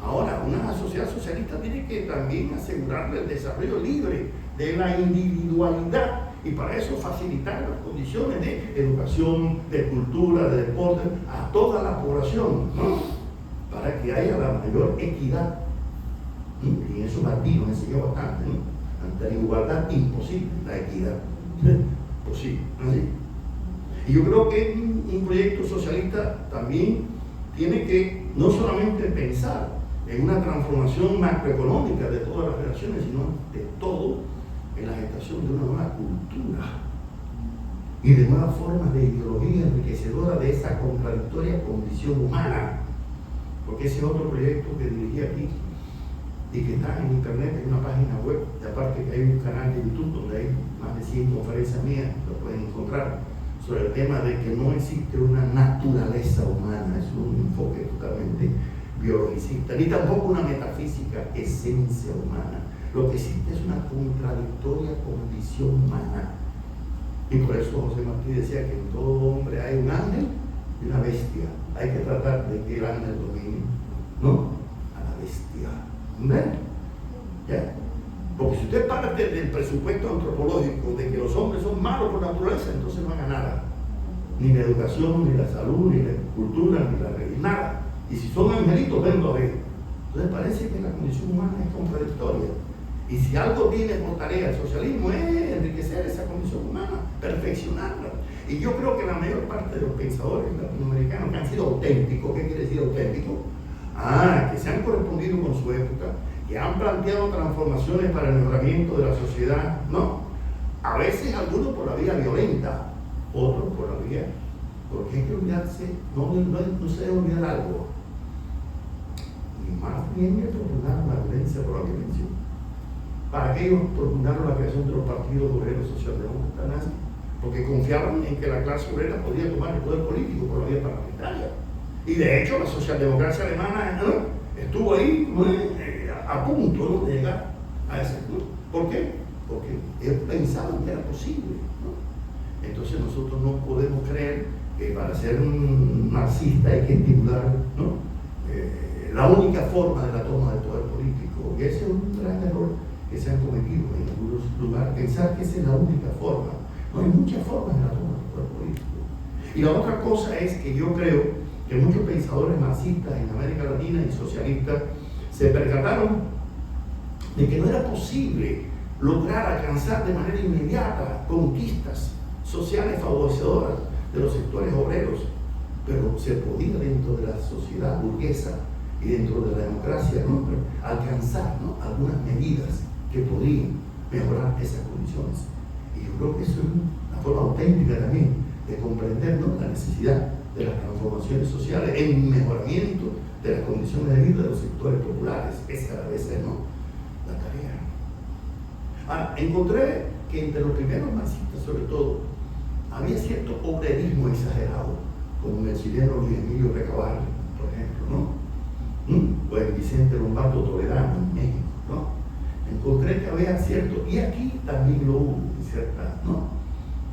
Ahora, una sociedad socialista tiene que también asegurarle el desarrollo libre de la individualidad, y para eso facilitar las condiciones de educación, de cultura, de deporte a toda la población, ¿no?, para que haya la mayor equidad. Y eso Martí nos enseñó bastante, ¿no? Ante la igualdad imposible, la equidad posible, ¿no? ¿Sí? Y yo creo que un proyecto socialista también tiene que no solamente pensar en una transformación macroeconómica de todas las relaciones, sino de todo en la gestación de una nueva cultura y de nuevas formas de ideología enriquecedora de esa contradictoria condición humana, porque ese es otro proyecto que dirigí aquí y que está en internet, en una página web, y aparte que hay un canal de YouTube donde hay más de 100 conferencias mías, lo pueden encontrar, sobre el tema de que no existe una naturaleza humana, es un enfoque totalmente biologicista, ni tampoco una metafísica esencia humana. Lo que existe es una contradictoria condición humana. Y por eso José Martí decía que en todo hombre hay un ángel y una bestia. Hay que tratar de que el ángel domine, ¿no?, a la bestia. ¿Ven? ¿Ya? Porque si usted parte del presupuesto antropológico de que los hombres son malos por naturaleza, entonces no haga nada. Ni la educación, ni la salud, ni la cultura, ni la religión, nada. Y si son angelitos, venlo a ver. Entonces parece que la condición humana es contradictoria. Y si algo tiene por tarea el socialismo es enriquecer esa condición humana, perfeccionarla. Y yo creo que la mayor parte de los pensadores latinoamericanos que han sido auténticos, ¿qué quiere decir auténticos? Que se han correspondido con su época, que han planteado transformaciones para el mejoramiento de la sociedad, ¿no? A veces algunos por la vía violenta, otros por la vía, porque hay que olvidarse, no se debe olvidar algo, ni más bien que propugnaron la violencia por la violencia. Para que ellos propugnaron la creación de los partidos obreros socialdemócratas nazis, porque confiaban en que la clase obrera podía tomar el poder político por la vía parlamentaria. Y de hecho la socialdemocracia alemana estuvo ahí a punto, ¿no?, de llegar a ese punto. ¿Por qué? Porque ellos pensaban que era posible, ¿no? Entonces nosotros no podemos creer que para ser un marxista hay que estimular, ¿no?, la única forma de la toma del poder político. Y ese es un gran error que se han cometido en algunos lugares, pensar que esa es la única forma. No, hay muchas formas de la toma del poder político. Y la otra cosa es que yo creo que muchos pensadores marxistas en América Latina y socialistas se percataron de que no era posible lograr alcanzar de manera inmediata conquistas sociales favorecedoras de los sectores obreros, pero se podía dentro de la sociedad burguesa y dentro de la democracia, ¿no?, alcanzar, ¿no?, algunas medidas que podrían mejorar esas condiciones. Y yo creo que eso es una forma auténtica también de comprender, ¿no?, la necesidad de las transformaciones sociales en mejoramiento de las condiciones de vida de los sectores populares. Esa a veces no la tarea. Encontré que entre los primeros marxistas, sobre todo, había cierto obrerismo exagerado, como en el chileno Luis Emilio Recabarren, por ejemplo, ¿no?, o en Vicente Lombardo Toledano en México, ¿no? Encontré que había cierto, y aquí también lo hubo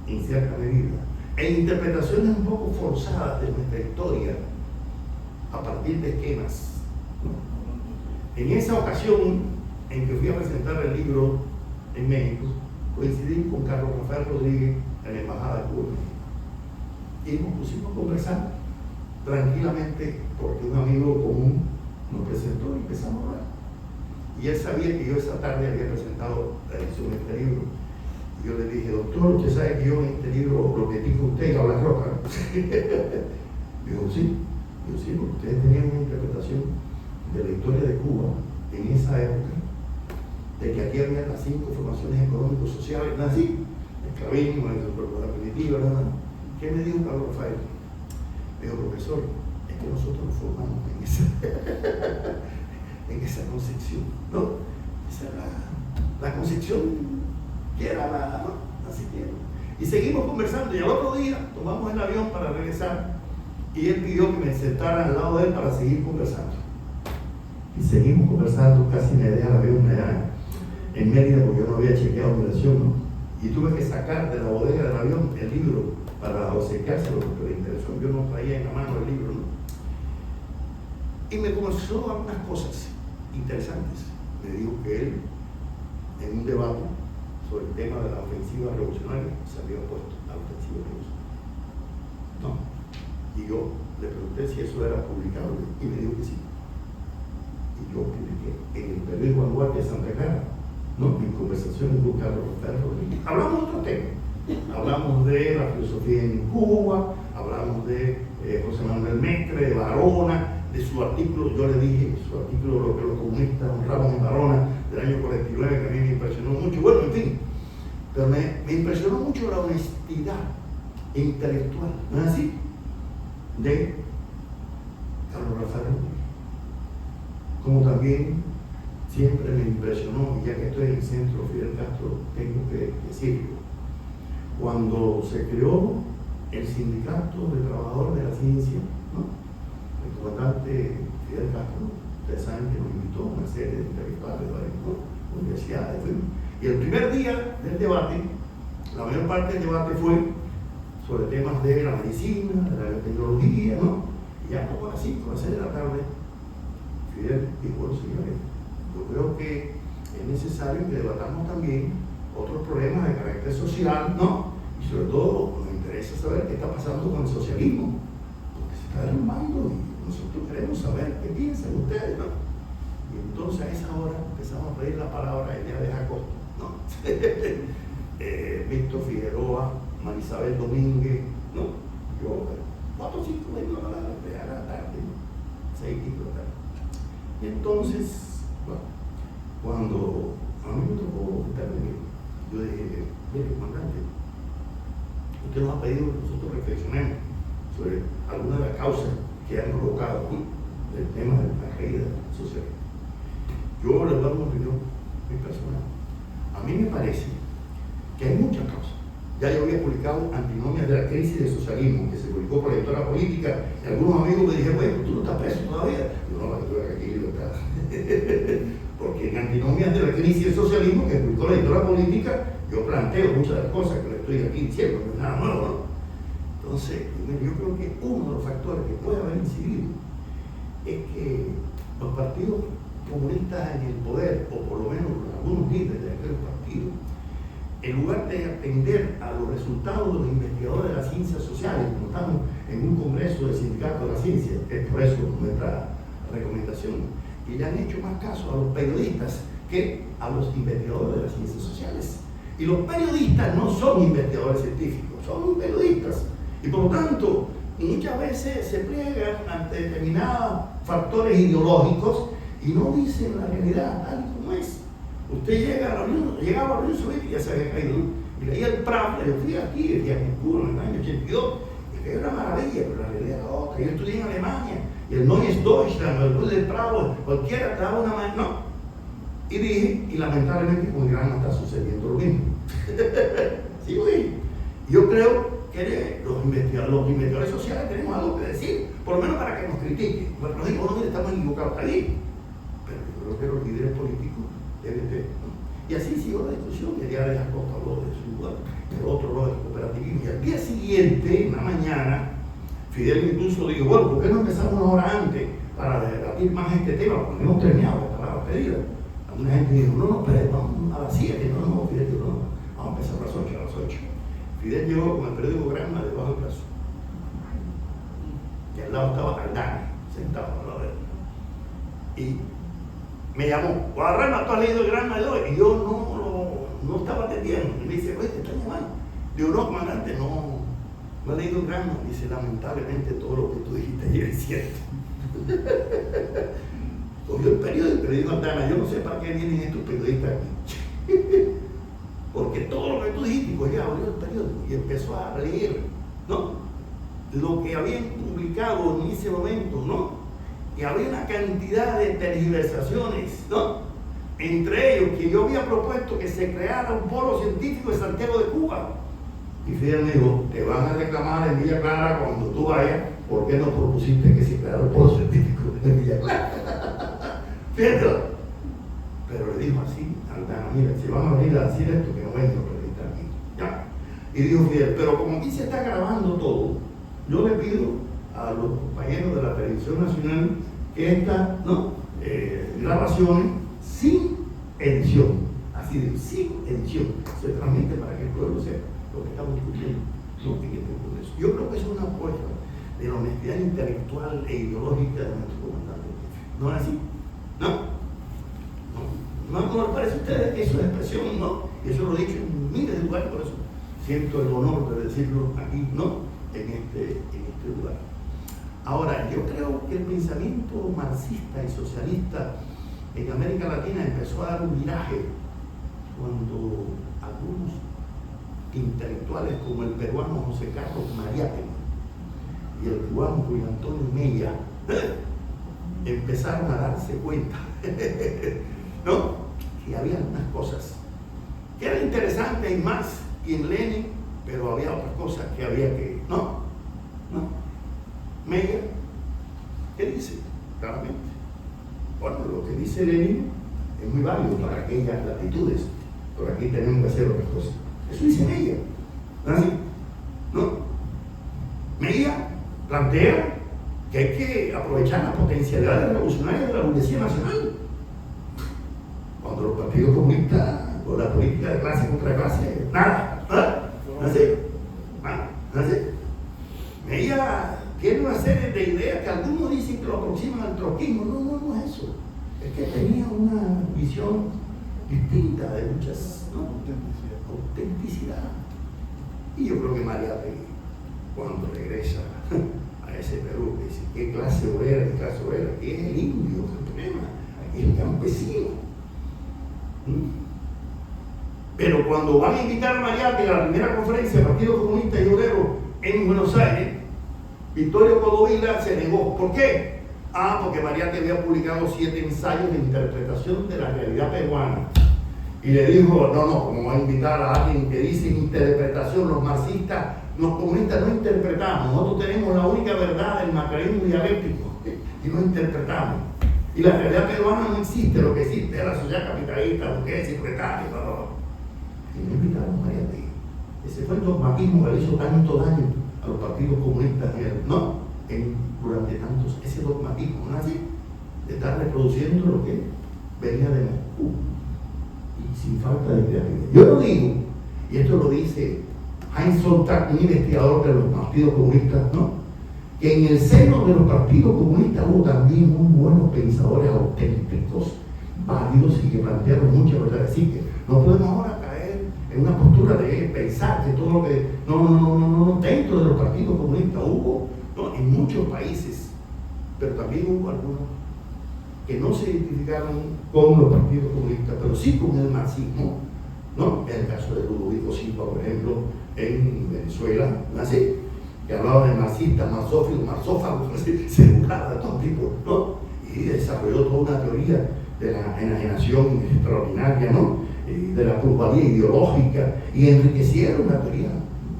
en cierta medida, en interpretaciones un poco forzadas de nuestra historia a partir de esquemas, ¿no? En esa ocasión en que fui a presentar el libro en México, coincidí con Carlos Rafael Rodríguez en la Embajada de Cuba y nos pusimos a conversar tranquilamente porque un amigo común nos presentó y empezamos a hablar. Y él sabía que yo esa tarde había presentado la edición de este libro. Y yo le dije, doctor, usted sabe que yo en este libro lo que dijo usted habla roca. Dijo, sí. Digo, sí, porque ustedes tenían una interpretación de la historia de Cuba en esa época, de que aquí había las 5 formaciones económico-sociales, ¿no? Así, esclavismo, la primitiva, ¿no? ¿Qué me dijo Carlos Rafael? Me dijo, profesor, es que nosotros nos formamos en esa concepción, ¿no? Esa era la concepción que era ¿no?, así que. Y seguimos conversando y al otro día tomamos el avión para regresar y él pidió que me sentara al lado de él para seguir conversando. Y seguimos conversando, casi me dejé el avión allá en Mérida porque yo no había chequeado mi versión, ¿no? Y tuve que sacar de la bodega del avión el libro para obsequiárselo porque le interesó. Yo no traía en la mano el libro, ¿no? Y me comenzó algunas cosas interesantes. Me dijo que él, en un debate sobre el tema de la ofensiva revolucionaria, se había opuesto a la ofensiva revolucionaria. No. Y yo le pregunté si eso era publicable y me dijo que sí. Y yo publiqué en el periódico Vanguardia de Santa Clara, ¿no?, en conversaciones con Carlos Rafael Rodríguez. Hablamos de otro tema. Hablamos de la filosofía en Cuba, hablamos de José Manuel Mestre, de Barona, de su artículo, yo le dije, su artículo Lo que los comunistas honramos en Barona, del año 49, que a mí me impresionó mucho. Bueno, en fin, pero me impresionó mucho la honestidad intelectual, ¿no es así?, de Carlos Rafael Rodríguez. Como también siempre me impresionó, y ya que estoy en el centro Fidel Castro, tengo que decirlo, cuando se creó el sindicato de trabajadores de la ciencia, ¿no? El comandante Fidel Castro, ustedes saben que nos invitó a una serie de intelectuales de varias universidades. Y el primer día del debate, la mayor parte del debate fue sobre temas de la medicina, de la biotecnología, ¿no? Y ya como a las 5 o las 6 de la tarde, Fidel dijo: bueno, señores, yo creo que es necesario que debatamos también otros problemas de carácter social, ¿no? Y sobre todo nos interesa saber qué está pasando con el socialismo, porque se está derrumbando y nosotros queremos saber qué piensan ustedes, ¿no? Y entonces a esa hora empezamos a pedir la palabra a Elia de Jacob, ¿no? Víctor Figueroa, Marisabel Domínguez, ¿no? Yo, 4 o 5 de la tarde, 6 de la tarde. Y entonces, bueno, cuando a mí me tocó intervenir, yo dije: mire, comandante, usted nos ha pedido que nosotros reflexionemos sobre algunas de las causas que han provocado, ¿no?, el tema de la caída social. Yo les doy una opinión muy personal. A mí me parece que hay muchas causas. Ya yo había publicado Antinomias de la crisis del socialismo, que se publicó por la editora política, y algunos amigos me dijeron: bueno, tú no estás preso todavía. Yo: no, que estoy aquí en libertad. Porque en Antinomias de la crisis del socialismo, que publicó la editora política, yo planteo muchas de las cosas que le estoy aquí diciendo, no es nada nuevo, ¿no? Entonces, yo creo que uno de los factores que puede haber incidido es que los partidos comunistas en el poder, o por lo menos algunos líderes de aquellos partidos, en lugar de atender a los resultados de los investigadores de las ciencias sociales, como estamos en un congreso del sindicato de la ciencia, es por eso nuestra recomendación, y le han hecho más caso a los periodistas que a los investigadores de las ciencias sociales. Y los periodistas no son investigadores científicos, son periodistas. Y por lo tanto, muchas veces se pliegan ante determinados factores ideológicos y no dicen la realidad tal como es. Usted llegaba a la Unión Soviética y ya se había caído, ¿no? Y leía el Pravda, yo fui aquí, decía en Cuba en el año 82, y que era una maravilla, pero la realidad era otra. Yo estudié en Alemania, y el Neues Deutschland, el del Pravda, cualquiera te daba una mano, no. Y dije, y lamentablemente con Irán está sucediendo lo mismo. Sí, lo dije. Yo creo que los investigadores sociales tenemos algo que decir, por lo menos para que nos critiquen. Bueno, nos digo: no, mire, estamos equivocados, está bien. Pero yo creo que los líderes políticos deben de, ¿no? Y así siguió la discusión, y el día de Jacob habló de su lugar, el otro lo del cooperativismo. Y al día siguiente, en la mañana, Fidel incluso dijo: bueno, ¿por qué no empezamos una hora antes para debatir más este tema? Porque no hemos terminado, estaba la pedida. Alguna gente dijo: no, pero vamos a las 7, no, Fidel dijo: no, vamos a empezar a las 8. Fidel llegó con el periódico Granma debajo del brazo. Y al lado estaba Aldana, sentado al lado de él. Y me llamó: Guadarrama, ¿tú has leído el Granma de hoy? Y yo no estaba atendiendo. Y me dice: oye, te están llamando. Digo: no, comandante, no he leído el Granma. Dice: lamentablemente todo lo que tú dijiste ayer es cierto. Cogió el periódico Aldana. Yo no sé para qué vienen estos periodistas aquí. Porque todo lo que tú dijiste, pues ya abrió el periódico y empezó a leer, ¿no?, lo que habían publicado en ese momento, ¿no? Y había una cantidad de tergiversaciones, ¿no? Entre ellos, que yo había propuesto que se creara un polo científico en Santiago de Cuba. Y Fidel me dijo: te van a reclamar en Villa Clara cuando tú vayas, ¿por qué no propusiste que se creara un polo científico en Villa Clara? Fíjate. Pero le dijo así: Aldana, mira, si van a venir a decir esto, que no vengan a presentar aquí. ¿Ya? Y dijo Fidel: pero como aquí se está grabando todo, yo le pido a los compañeros de la Televisión Nacional que estas, ¿no?, grabaciones sin edición, así de sin edición, se transmite para que el pueblo sepa lo que estamos discutiendo en este Congreso. Yo creo que eso es una apuesta de la honestidad intelectual e ideológica de nuestro comandante. ¿No es así? ¿No? ¿No les parece a ustedes que eso es expresión? No, y eso lo he dicho en miles de lugares, por eso siento el honor de decirlo aquí, ¿no?, en este lugar. Ahora, yo creo que el pensamiento marxista y socialista en América Latina empezó a dar un viraje cuando algunos intelectuales como el peruano José Carlos Mariátegui y el cubano Julio Antonio Mella empezaron a darse cuenta ¿no?, que había algunas cosas que eran interesantes en Marx y en Lenin, pero había otras cosas que había que ¿no? Meyer, ¿qué dice? Claramente. Bueno, lo que dice Lenin es muy válido para aquellas latitudes, pero aquí tenemos que hacer otras cosas. Eso dice Meyer, ¿no es así? ¿No? Meyer plantea que hay que aprovechar las potencialidades revolucionarias de la burguesía nacional. Cuando los partidos comunistas, o la política de clase contra clase, nada, ¿no es así? ¿No es así? Ella tiene una serie de ideas que algunos dicen que lo aproximan al trotskismo. No es eso. Es que tenía una visión distinta de muchas, ¿no? Autenticidad. Y yo creo que Mariátegui, cuando regresa a ese Perú, dice: ¿qué clase obrera? ¿Qué clase obrera? Aquí es el indio el problema, aquí es el campesino. Pero cuando van a invitar a Mariátegui a la primera conferencia del Partido Comunista y Obrero en Buenos Aires, Vittorio Codovilla se negó. ¿Por qué? Porque Mariátegui había publicado 7 ensayos de interpretación de la realidad peruana. Y le dijo: no, como va a invitar a alguien que dice interpretación, los marxistas, los comunistas no interpretamos, nosotros tenemos la única verdad del materialismo dialéctico y no interpretamos. Y la realidad peruana no existe, lo que existe es la sociedad capitalista, burguesa y proletaria. Y no invitaron a Mariátegui. Ese fue el dogmatismo que le hizo tanto daño a los partidos comunistas, durante tantos, ese dogmatismo, ¿no es así? De estar reproduciendo lo que venía de Moscú y sin falta de creatividad. Yo lo digo, y esto lo dice Heinz Sonntag, un investigador de los partidos comunistas, ¿no? Que en el seno de los partidos comunistas hubo también muy buenos pensadores auténticos, válidos y que plantearon muchas verdades. Así que no podemos ahora caer en una postura de pensar que todo lo que. No, dentro de los partidos comunistas hubo, ¿no? En muchos países, pero también hubo algunos que no se identificaron con los partidos comunistas, pero sí con el marxismo, ¿no? En el caso de Ludovico Silva, por ejemplo, en Venezuela, ¿no? Así, que hablaba de marxistas, marxófagos, se burlaba de todo tipo, ¿no? Y desarrolló toda una teoría de la enajenación extraordinaria, ¿no? De la plusvalía ideológica, y enriquecieron la teoría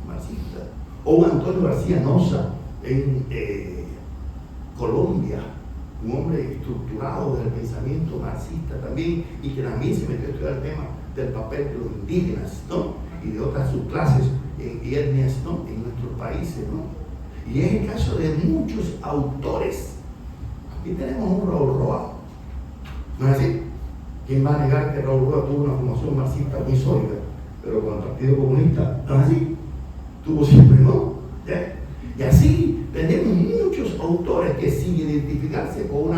marxista. O un Antonio García Noza en Colombia, un hombre estructurado del pensamiento marxista también, y que también se metió a estudiar el tema del papel de los indígenas, ¿no? Y de otras subclases y etnias, ¿no? En nuestros países, ¿no? Y es el caso de muchos autores. Aquí tenemos un Raúl Roa, ¿no es así? ¿Quién va a negar que Raúl Roa tuvo una formación marxista muy sólida? Pero con el Partido Comunista, ¿no es así? Tuvo siempre, ¿no? ¿Ya? Y así tenemos muchos autores que sin identificarse con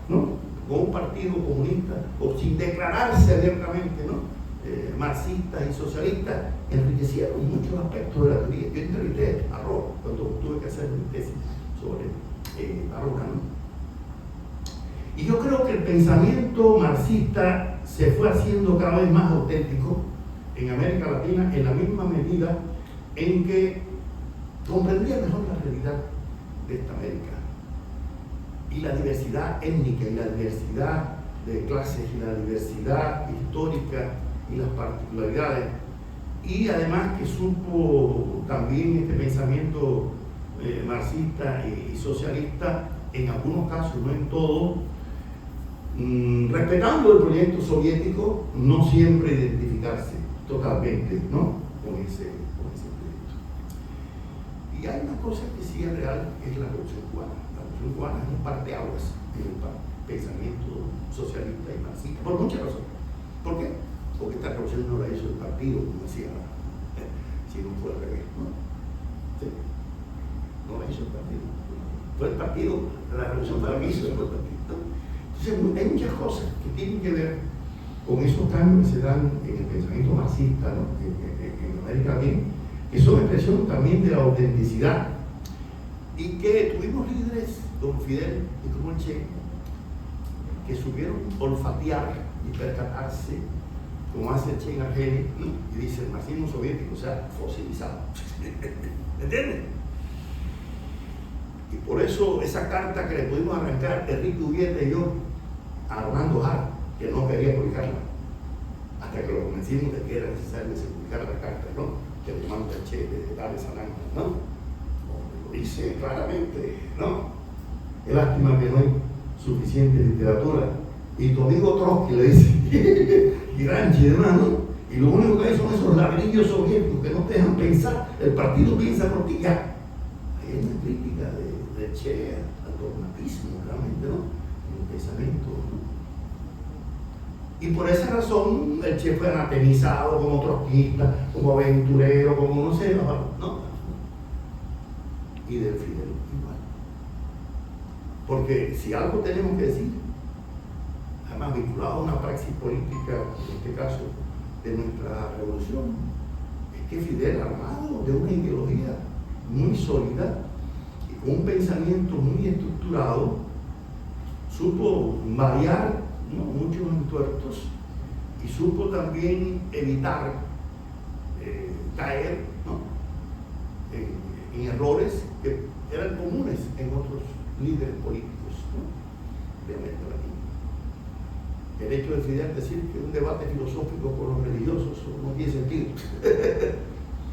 con un partido comunista o sin declararse abiertamente, ¿no? Marxistas y socialistas, enriquecieron muchos aspectos de la teoría. Yo entrevisté a Roa cuando tuve que hacer mi tesis sobre Arroja, ¿no? Y yo creo que el pensamiento marxista se fue haciendo cada vez más auténtico en América Latina en la misma medida en que comprendía mejor la realidad de esta América y la diversidad étnica y la diversidad de clases y la diversidad histórica y las particularidades, y además que supo también este pensamiento marxista y socialista, en algunos casos, no en todos, respetando el proyecto soviético, no siempre identificarse totalmente, ¿no? con ese proyecto. Y hay una cosa que sí es real, que es la Revolución Cubana. La Revolución Cubana es un parteaguas en el pensamiento socialista y marxista, por muchas razones. ¿Por qué? Porque esta revolución no la hizo el partido, como decía, sino fue al revés, ¿no? ¿Sí? No la hizo el partido. Fue el partido, la revolución fue la que hizo el partido, ¿no? Entonces hay muchas cosas que tienen que ver con esos cambios que se dan en el pensamiento marxista, ¿no? en América Latina, que son expresión también de la autenticidad, y que tuvimos líderes, don Fidel y como el Che, que supieron olfatear y percatarse, como hace el Che en Argelia, ¿no? Y dice el marxismo soviético, o sea, fosilizado. ¿Entienden? Y por eso esa carta que le pudimos arrancar Enrique Ubieta y yo a Orlando Hart, que no quería publicarla, hasta que lo convencimos de que era necesario que se publicara la carta, ¿no? Que le manda el Che de Dar es Salaam, ¿no? lo dice claramente, ¿no? Qué lástima que no hay suficiente literatura. Y tu amigo Trotsky le dice, Gramsci y demás, ¿no? Y lo único que hay son esos ladrillos soviéticos que no te dejan pensar. El partido piensa por ti, ya. Hay una crítica de Che al dogmatismo, realmente, ¿no? En el pensamiento, ¿no? Y por esa razón el Che fue anatemizado como trotskista, como aventurero, como no sé, ¿no? Y del Fidel igual. Porque si algo tenemos que decir, además vinculado a una praxis política, en este caso, de nuestra revolución, es que Fidel, armado de una ideología muy sólida y con un pensamiento muy estructurado, supo variar, ¿no?, muchos entuertos y supo también evitar caer, ¿no?, en errores que eran comunes en otros líderes políticos, ¿no?, de América Latina. El hecho de Fidel decir que un debate filosófico con los religiosos no tiene sentido.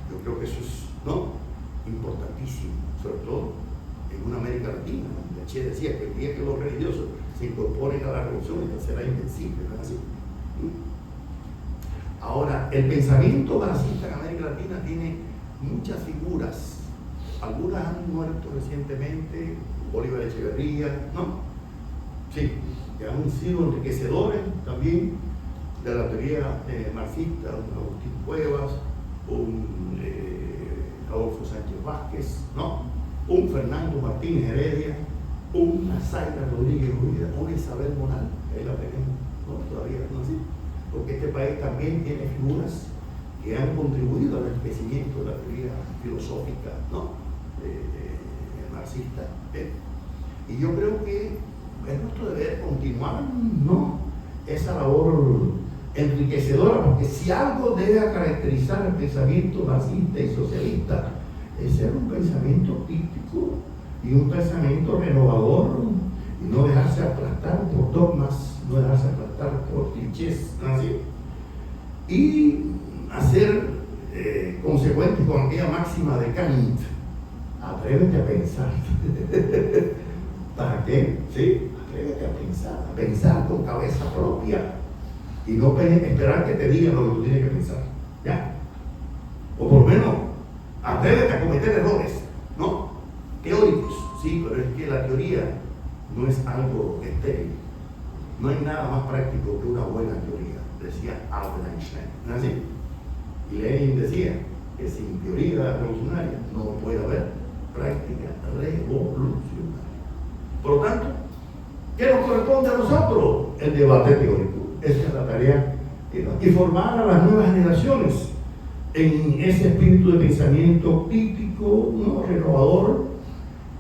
Yo creo que eso es, ¿no?, importantísimo, sobre todo en una América Latina, donde Che decía que el día que los religiosos se incorporen a la revolución, esta será invencible, ¿no es así? Ahora, el pensamiento marxista en América Latina tiene muchas figuras. Algunas han muerto recientemente, Bolívar Echeverría, ¿no? Sí, que han sido enriquecedores también de la teoría marxista, un Agustín Cuevas, un Adolfo Sánchez Vázquez, ¿no?, un Fernando Martínez Heredia, una Zaira Rodríguez Ruida, una Isabel Monal, ahí la tenemos, ¿no?, todavía no así, porque este país también tiene figuras que han contribuido al enriquecimiento de la teoría filosófica, ¿no?, marxista. Y yo creo que es nuestro deber continuar, ¿no?, esa labor enriquecedora, porque si algo debe caracterizar el pensamiento marxista y socialista es ser un pensamiento crítico y un pensamiento renovador, y no dejarse aplastar por dogmas, no dejarse aplastar por clichés, ¿sí?, y hacer consecuente con aquella máxima de Kant: atrévete a pensar. ¿Para qué? Sí, atrévete a pensar con cabeza propia y no esperar que te digan lo que tú tienes que pensar, ¿ya? O por lo menos, atrévete a cometer errores, ¿no?, teóricos, sí, pero es que la teoría no es algo estéril. No hay nada más práctico que una buena teoría, decía Albert Einstein, ¿no es así? Y Lenin decía que sin teoría revolucionaria no puede haber práctica revolucionaria. Por lo tanto, ¿qué nos corresponde a nosotros? El debate teórico. Esa es la tarea y formar a las nuevas generaciones en ese espíritu de pensamiento crítico, ¿no?, renovador,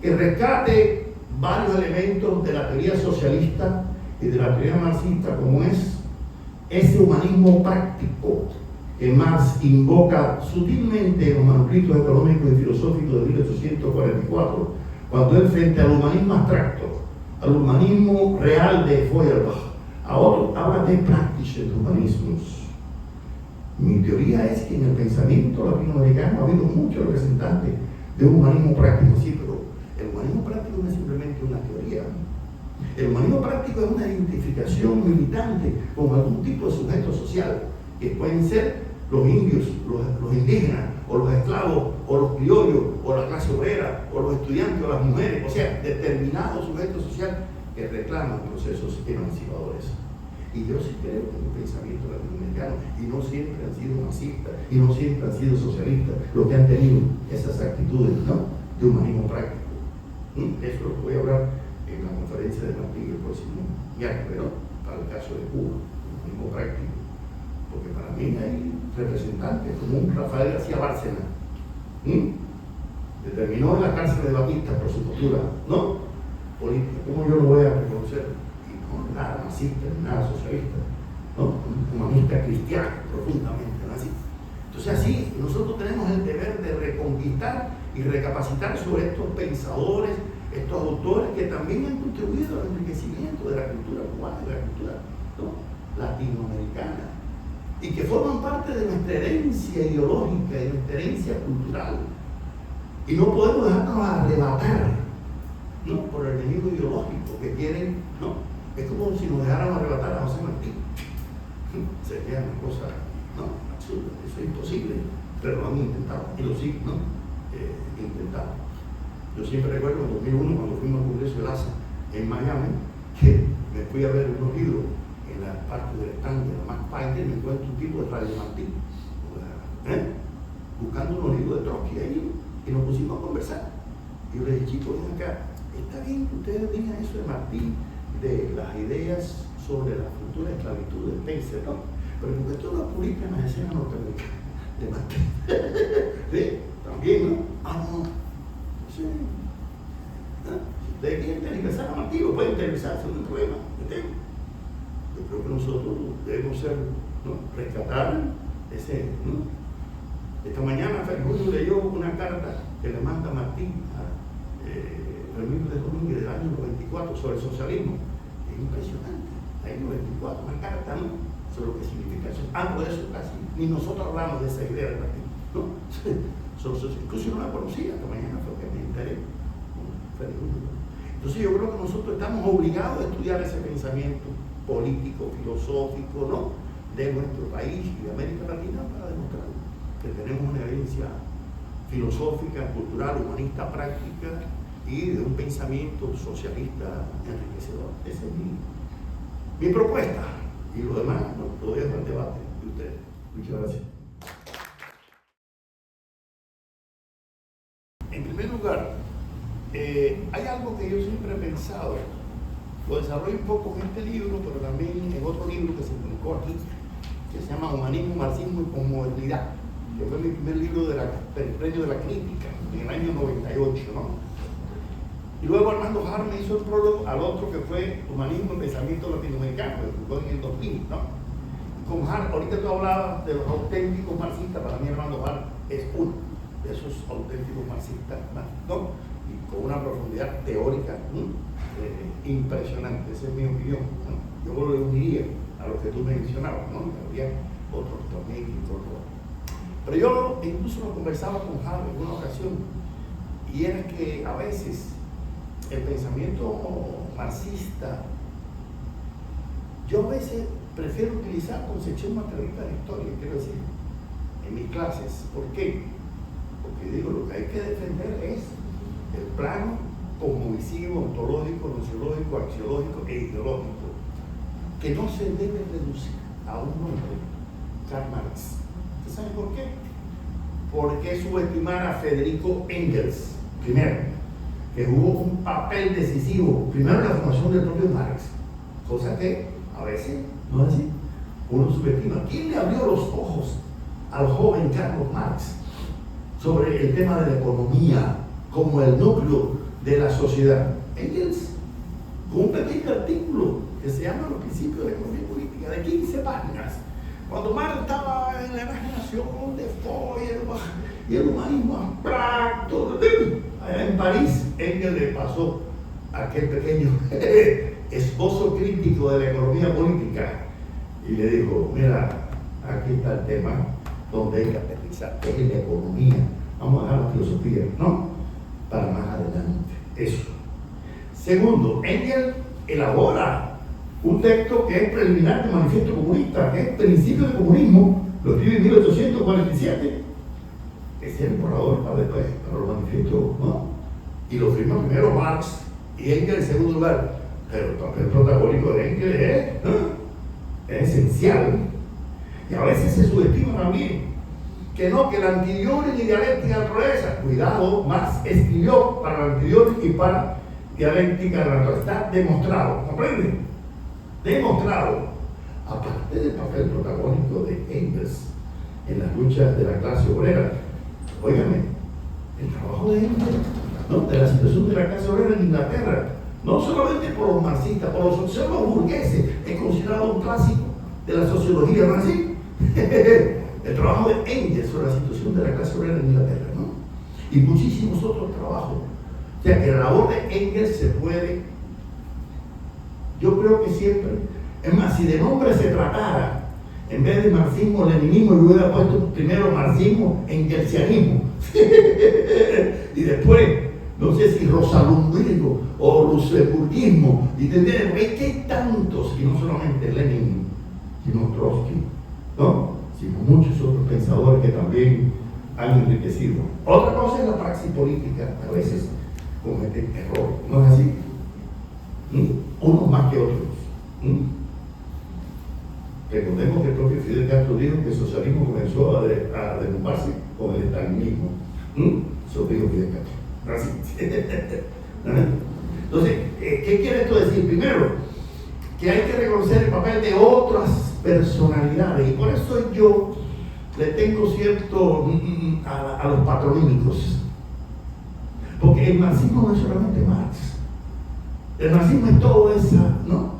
que rescate varios elementos de la teoría socialista y de la teoría marxista, como es ese humanismo práctico que Marx invoca sutilmente en los manuscritos económicos y filosóficos de 1844, cuando él, frente al humanismo abstracto, al humanismo real de Feuerbach, a otro habla de practische humanismus. Mi teoría es que en el pensamiento latinoamericano ha habido muchos representantes de un humanismo práctico, sí, pero el humanismo práctico no es simplemente una teoría. El humanismo práctico es una identificación militante con algún tipo de sujeto social, que pueden ser los indios, los indígenas, o los esclavos, o los criollos, o la clase obrera, o los estudiantes, o las mujeres, o sea, determinados sujetos sociales que reclaman procesos emancipadores. Y yo sí creo en el pensamiento latinoamericano, y no siempre han sido marxistas, y no siempre han sido socialistas los que han tenido esas actitudes, ¿no?, de humanismo práctico. Eso lo voy a hablar en la conferencia de Martín el próximo miércoles, ¿no?, para el caso de Cuba, el humanismo práctico. Porque para mí hay representantes como un Rafael García Bárcena, que terminó en la cárcel de Batista por su postura, ¿no?, política. ¿Cómo yo lo voy a reconocer? Y no, nada marxista, nada socialista, ¿no?, un humanista cristiano profundamente, ¿no?, así. Entonces así nosotros tenemos el deber de reconquistar y recapacitar sobre estos pensadores, estos autores que también han contribuido al enriquecimiento de la cultura cubana, de la cultura, ¿no?, latinoamericana, y que forman parte de nuestra herencia ideológica y nuestra herencia cultural. Y no podemos dejarnos arrebatar, ¿no?, por el enemigo ideológico que quieren, ¿no? Es como si nos dejáramos arrebatar a José Martí. Sería una cosa, ¿no?, absurda. Eso es imposible, pero lo han intentado y lo siguen, ¿no?, intentando. Yo siempre recuerdo en 2001, cuando fuimos al Congreso de LASA en Miami, que me fui a ver unos libros en la parte del stand de la Max Painter, me encuentro un tipo de Radio Martí, buscando unos libros de Trotsky ahí, y nos pusimos a conversar. Y yo le dije, chicos, ven acá, está bien que ustedes digan eso de Martí, de las ideas sobre la futura esclavitud de Spencer, ¿no? Pero porque esto lo publica en las escenas norteamericanas de Martí. Sí, también, ¿no? No. Sí. ¿No? Si ustedes quieren televisar a Martí, lo pueden televisar sin ningún problema. ¿Entiendes? Yo creo que nosotros debemos ser, ¿no?, rescatar ese, ¿no? Esta mañana Ferjunio leyó una carta que le manda Martí a Remigio de Domínguez del año 94 sobre el socialismo. Es impresionante. Ahí 94, una carta, ¿no?, sobre lo que significa eso. Por eso casi ni nosotros hablamos de esa idea de Martí, ¿no? Incluso yo no la conocía, esta mañana fue que me enteré. Entonces yo creo que nosotros estamos obligados a estudiar ese pensamiento político, filosófico, ¿no?, de nuestro país y de América Latina para demostrar que tenemos una herencia filosófica, cultural, humanista, práctica y de un pensamiento socialista enriquecedor. Esa es mi propuesta. Y lo demás, ¿no?, lo dejo al debate de ustedes. Muchas gracias. En primer lugar, hay algo que yo siempre he pensado, lo desarrollo un poco en este libro, pero también en otro libro que se publicó aquí, que se llama Humanismo, Marxismo y Posmodernidad, que fue mi primer libro del Premio de la Crítica, en el año 98, ¿no? Y luego Armando Jar me hizo el prólogo al otro que fue Humanismo y Pensamiento Latinoamericano, que fue en el 2000, ¿no? Y con Jar, ahorita tú hablabas de los auténticos marxistas, para mí Armando Jar es uno de esos auténticos marxistas, ¿no?, y con una profundidad teórica impresionante. Esa es mi opinión, ¿no? Yo lo uniría a lo que tú mencionabas, ¿no?, y habría otros también y otros. Pero yo incluso lo conversaba con Jar en una ocasión, y era que a veces el pensamiento marxista, yo a veces prefiero utilizar concepción materialista de la historia, quiero decir, en mis clases. ¿Por qué? Porque digo, lo que hay que defender es el plano cosmovisivo, ontológico, nociológico, axiológico e ideológico, que no se debe reducir a un nombre, Karl Marx. ¿Ustedes saben por qué? Porque subestimar a Federico Engels, primero, que jugó un papel decisivo, primero en la formación del propio Marx, cosa que a veces, no es así, uno subestima. ¿Quién le abrió los ojos al joven Carlos Marx sobre el tema de la economía como el núcleo de la sociedad? Engels, con un pequeño artículo que se llama Los principios de la economía política, de 15 páginas. Cuando Marx estaba en la imaginación de Feuerbach y el humanismo abstracto, allá en París, Engels le pasó aquel pequeño esbozo crítico de la economía política y le dijo, mira, aquí está el tema donde hay que aterrizar, que es la economía. Vamos a dejar la filosofía, ¿no?, para más adelante. Eso. Segundo, Engels elabora un texto que es preliminar del Manifiesto Comunista, que es Principio del Comunismo, lo escribe en 1847. Ese es el borrador para después, para los manifiestos, ¿no? Y lo firma primero Marx y Engels en segundo lugar. Pero el papel protagónico de Engels es esencial. Y a veces se subestima también que no, que la antidiórica y dialéctica de la naturaleza, cuidado, Marx escribió para la antidiórica y para dialéctica de la naturaleza. Está demostrado, ¿comprenden? Demostrado, aparte del papel protagónico de Engels en las luchas de la clase obrera. Óigame, el trabajo de Engels, ¿no?, de la situación de la clase obrera en Inglaterra, no solamente por los marxistas, por los sociólogos burgueses, es considerado un clásico de la sociología, ¿no es así? El trabajo de Engels sobre la situación de la clase obrera en Inglaterra, ¿no?, y muchísimos otros trabajos. O sea, que la labor de Engels se puede, yo creo que siempre, es más, si de nombre se tratara, en vez de marxismo, leninismo, yo hubiera puesto primero marxismo, engelsianismo, Y después, no sé si rosalundismo o luxemburguismo, y entendemos, es que hay tantos, y no solamente Lenin, sino Trotsky, ¿no? Sino muchos otros pensadores que también han enriquecido. Otra cosa es la praxis política, a veces cometen errores, ¿no es así? Unos más que otros. Recordemos que el propio Fidel Castro dijo que el socialismo comenzó a derrumbarse con el estalinismo. Eso dijo Fidel Castro. Así. Entonces, ¿qué quiere esto decir? Primero, que hay que reconocer el papel de otras personalidades, y por eso yo le tengo cierto a los patronímicos, porque el marxismo no es solamente Marx, el marxismo es toda esa, ¿no?,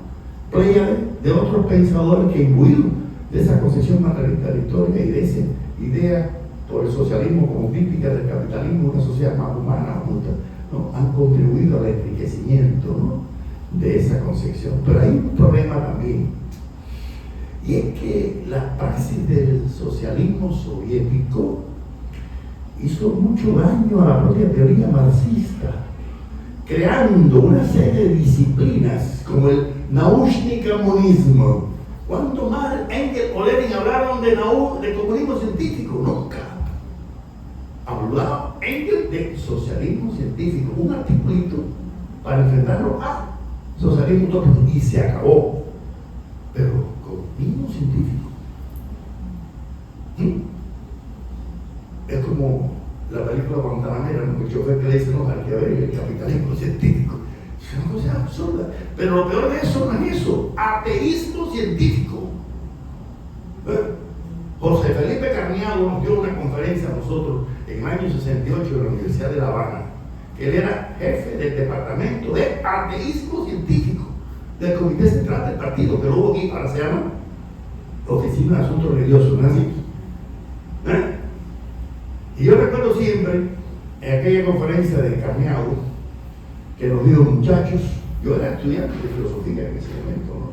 playa de otros pensadores que, imbuidos de esa concepción materialista de la historia y de esa idea por el socialismo como crítica del capitalismo, una sociedad más humana, justa, ¿no?, han contribuido al enriquecimiento, ¿no?, de esa concepción. Pero hay un problema también, y es que la praxis del socialismo soviético hizo mucho daño a la propia teoría marxista, creando una serie de disciplinas como el Naushny-comunismo. ¿Cuándo Marx, Engels o Lenin hablaron de comunismo científico? Nunca. Hablaba Engels de socialismo científico, un articulito para enfrentarlo a socialismo utópico, y se acabó. Pero comunismo científico. Es como la película Guantanamera, ¿no?, el chofer que le dice, no, hay que ver el capitalismo científico. Es una cosa absurda. Pero lo peor de eso no es eso, ateísmo científico. José Felipe Carniado nos dio una conferencia a nosotros en el año 68 en la Universidad de La Habana, que él era jefe del departamento de ateísmo científico del Comité Central del Partido, que lo hubo aquí, ahora se llama Oficina de Asuntos Religiosos, ¿no es así? Y yo recuerdo siempre en aquella conferencia de Carniado que nos dijo, muchachos, yo era estudiante de filosofía en ese momento, ¿no?,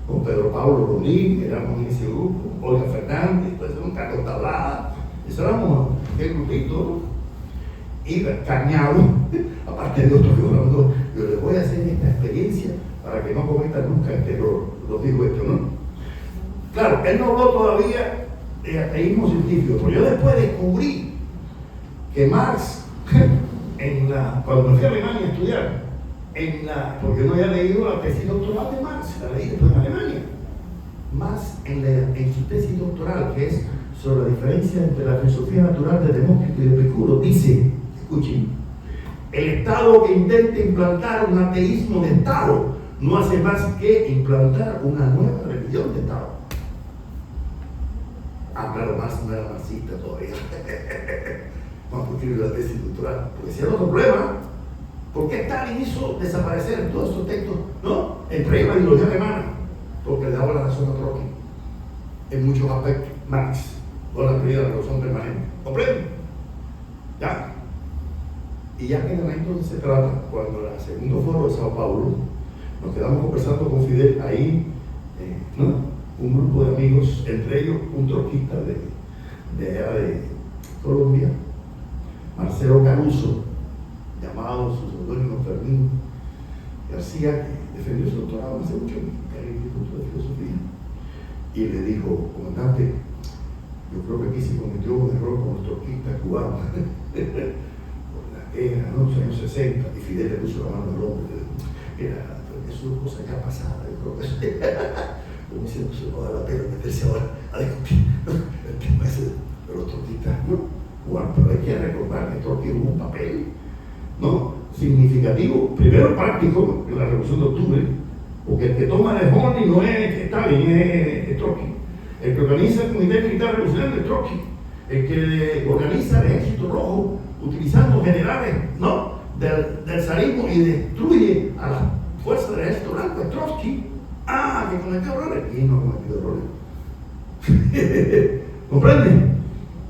con Pedro Pablo Rodríguez, éramos en ese grupo, Olga Fernández, pues un Carlos Tablada, eso éramos el grupito, ¿no? Y Carniado, aparte de otros que hablando, yo les voy a hacer esta experiencia para que no cometan nunca este error, lo digo esto, ¿no? Claro, él no habló todavía de ateísmo científico, pero yo después descubrí que Marx, cuando me fui a Alemania a estudiar, porque yo no había leído la tesis doctoral de Marx, la leí después en Alemania. Marx, en su tesis doctoral, que es sobre la diferencia entre la filosofía natural de Demócrito y de Epicuro, dice, escuchen, el Estado que intenta implantar un ateísmo de Estado no hace más que implantar una nueva religión de Estado. Claro, Marx no era marxista todavía. Vamos a escribir la tesis doctoral, porque ese era otro problema. ¿Por qué Stalin hizo desaparecer todos esos textos, ¿no?, entre ellos la ideología alemana? Porque le daba la razón a Trotsky en muchos aspectos. Marx, con la teoría de la revolución permanente. ¿Comprenden? ¿Ya? Y ya que entonces se trata, cuando en el segundo foro de Sao Paulo nos quedamos conversando con Fidel ahí, ¿no?, un grupo de amigos, entre ellos un trotskista de Colombia, Marcelo Caruso, llamado su seudónimo Fermín García, que defendió su doctorado hace mucho en el Instituto de Filosofía, y le dijo, comandante, yo creo que aquí se cometió un error con los trotskistas cubanos por la guerra, ¿no?, los años 60, y Fidel le puso la mano al hombro y le dijo, mira, eso es cosa ya pasada, yo creo que eso como diciendo, se no da la pena meterse ahora a discutir el tema ese de los trotskistas, ¿no? Bueno, pero hay que recordar que Trotsky tuvo un papel, ¿no?, significativo, primero práctico, en la Revolución de Octubre, porque el que toma el hegemonio no es Stalin, es Trotsky. El que organiza el Comité Militar Revolucionario es Trotsky. El que organiza el Ejército Rojo, utilizando generales, ¿no?, del zarismo, y destruye a las fuerzas del Ejército Blanco es Trotsky. Que cometió errores. ¿Quién no cometió errores? ¿Comprenden?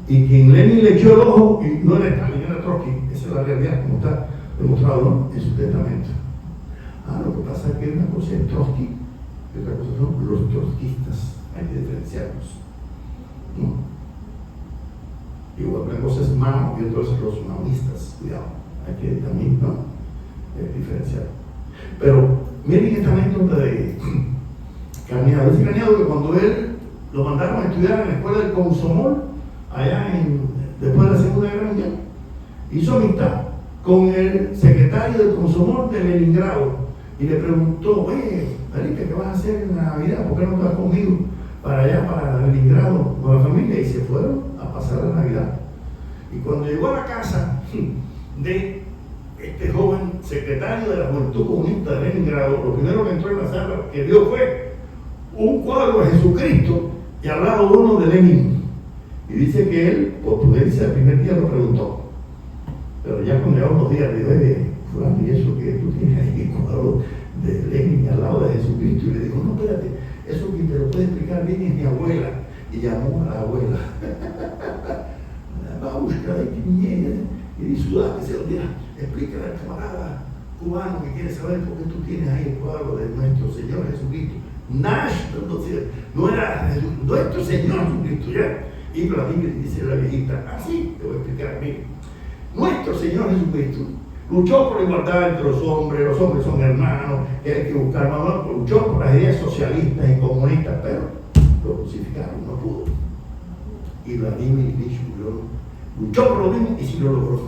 Y quien Lenin le echó el ojo, y no era Stalin, era Trotsky. Esa es la realidad, como está demostrado, ¿no?, en su testamento. Lo que pasa es que una cosa es Trotsky y otra cosa son los trotskistas. Hay que diferenciarlos, ¿no? Igual una cosa es Mao y otra es los maoístas, cuidado, hay que también, ¿no? Diferenciar. Pero miren esta anécdota de Caneado. Dice Caneado que cuando él lo mandaron a estudiar en la escuela del Komsomol, después de la Segunda Guerra Mundial, hizo amistad con el secretario del Komsomol de Leningrado y le preguntó: oye, Felipe, ¿qué vas a hacer en la Navidad? ¿Por qué no te vas conmigo para allá, para Leningrado, con la familia? Y se fueron a pasar la Navidad. Y cuando llegó a la casa de este joven secretario de la Juventud Comunista de Leningrado, lo primero que entró en la sala que vio fue un cuadro de Jesucristo y al lado uno de Lenin. Y dice que él, por prudencia, el primer día lo preguntó, pero ya cuando llevaba unos días le dijo: fulano, ¿y eso que tú tienes ahí, el cuadro de Lenin al lado de Jesucristo? Y le dijo: no, espérate, eso que te lo puede explicar bien es mi abuela. Y llamó a la abuela. Va a buscar ahí que niñera. Y dice: que se lo dirá, explícale al camarada cubano que quiere saber por qué tú tienes ahí el cuadro de nuestro Señor Jesucristo. No era nuestro Señor Jesucristo, ya. Y Vladimir dice la viejita: así te voy a explicar. Mire, nuestro Señor Jesucristo luchó por la igualdad entre los hombres son hermanos, que hay que buscar, luchó por las ideas socialistas y comunistas, pero lo crucificaron, no pudo. Y Vladimir Ilich luchó por lo mismo y sí lo logró.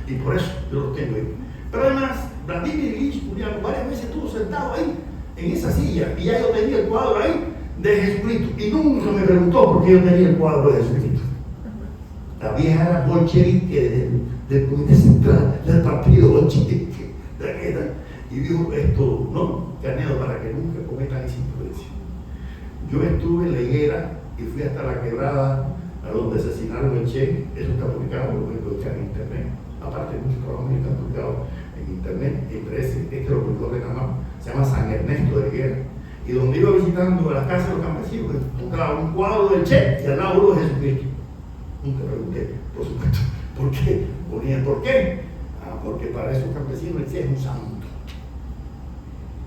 Y por eso yo lo tengo ahí. Pero además, Vladimir Ilich Ulyanov varias veces estuvo sentado ahí, en esa silla, y ya yo tenía el cuadro ahí de Jesucristo, y nunca me preguntó por qué yo tenía el cuadro de Jesucristo. La vieja era bolchevique del Comité Central del Partido Bolchevique de la guerra, y dijo esto: no, Caneado, para que nunca cometan esa imprudencia. Yo estuve en la higuera y fui hasta la quebrada a donde asesinaron el Che. Eso está publicado, lo pueden buscar en internet. Aparte de muchos trabajos que están publicados en internet, entre este lo publicó Renamar, se llama San Ernesto de Higuera. Y donde iba visitando las casas de los campesinos, buscaba un cuadro del Che y al lado uno de Jesucristo. Nunca pregunté, por supuesto, ¿por qué? Ponían ¿por qué? Porque para esos campesinos el Che es un santo,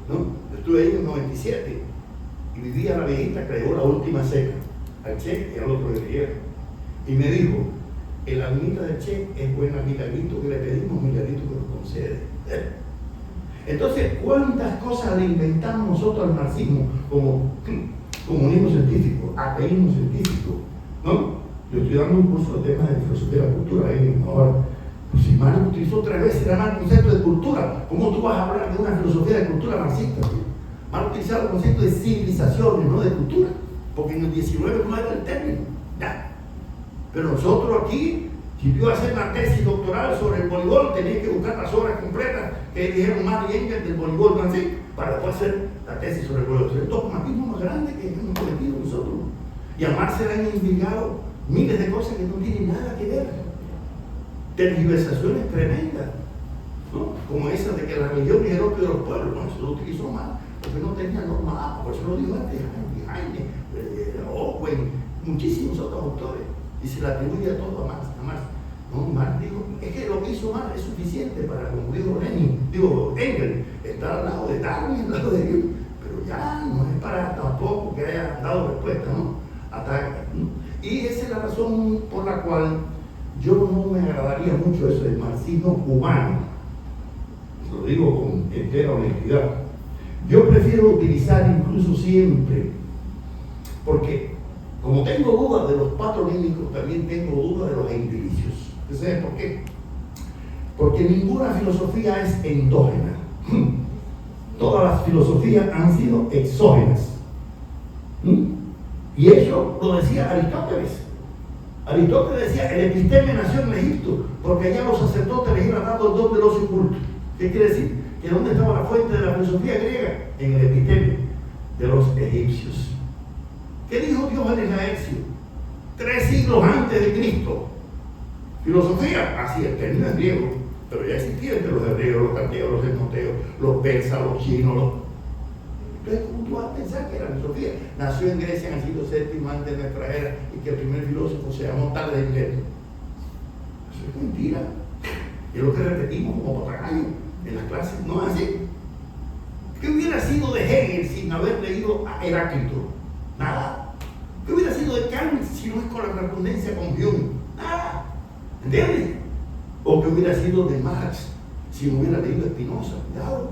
¿no? Yo estuve ahí en el 97 y vivía la viejita que llegó la última seca, al Che y al otro de Higuera. Y me dijo: el almita del Che es buena, milagrito que le pedimos, milagrito que nos concede. Entonces, ¿cuántas cosas le inventamos nosotros al marxismo? Como comunismo científico, ateísmo científico, ¿no? Yo estoy dando un curso de temas de filosofía de la cultura ahí ahora. Pues si Marx utilizó 3 veces el concepto de cultura, ¿cómo tú vas a hablar de una filosofía de cultura marxista? Marx utilizaba el concepto de civilizaciones, no de cultura, porque en el 19 no era el término, ya. Pero nosotros aquí, si tú ibas a hacer una tesis doctoral sobre el voleibol, tenías que buscar las obras completas que dijeron Marx y Engels del voleibol francés para después hacer la tesis sobre el voleibol. Es el dogmatismo más grande que hemos cometido nosotros. Y a Marx se le han investigado miles de cosas que no tienen nada que ver. Tergiversaciones tremendas, ¿no? Como esa de que la religión es el opio de los pueblos. No, eso lo utilizó mal, porque no tenía norma. Por eso lo dijo antes Jaime, Owen, muchísimos otros autores. Y se le atribuye a todo a Marx. No, Marx dijo: es que lo que hizo Marx es suficiente para, como dijo Engels, estar al lado de Darwin y al lado de Dios. Pero ya no es para tampoco que haya dado respuesta, ¿no? Y esa es la razón por la cual yo no me agradaría mucho eso del marxismo cubano. Lo digo con entera honestidad. Yo prefiero utilizar incluso siempre, porque como tengo dudas de los patronímicos, también tengo dudas de los indicios. ¿Sabes por qué? Porque ninguna filosofía es endógena. Todas las filosofías han sido exógenas. Y eso lo decía Aristóteles. Aristóteles decía: el episteme nació en Egipto, porque allá los sacerdotes les iban dando el don del ocio culto. ¿Qué quiere decir? Que ¿dónde estaba la fuente de la filosofía griega? En el episteme de los egipcios. ¿Qué dijo Diógenes Laercio? 3 siglos antes de Cristo. Filosofía, así el término es griego, pero ya existía entre los hebreos, los caldeos, los etnoteos, los persas, los chinos, Entonces, ¿cómo tú vas a pensar que la filosofía nació en Grecia en el siglo VII antes de nuestra era y que el primer filósofo se llamó Tales de Mileto? Eso es mentira. Y es lo que repetimos como papagayo en las clases. No es así. ¿Qué hubiera sido de Hegel sin haber leído a Heráclito? Nada. ¿Qué hubiera sido sido de Kant si no es con la correspondencia con Hume? Nada. ¿Entiendes? O que hubiera sido de Marx si no hubiera leído Spinoza. Cuidado.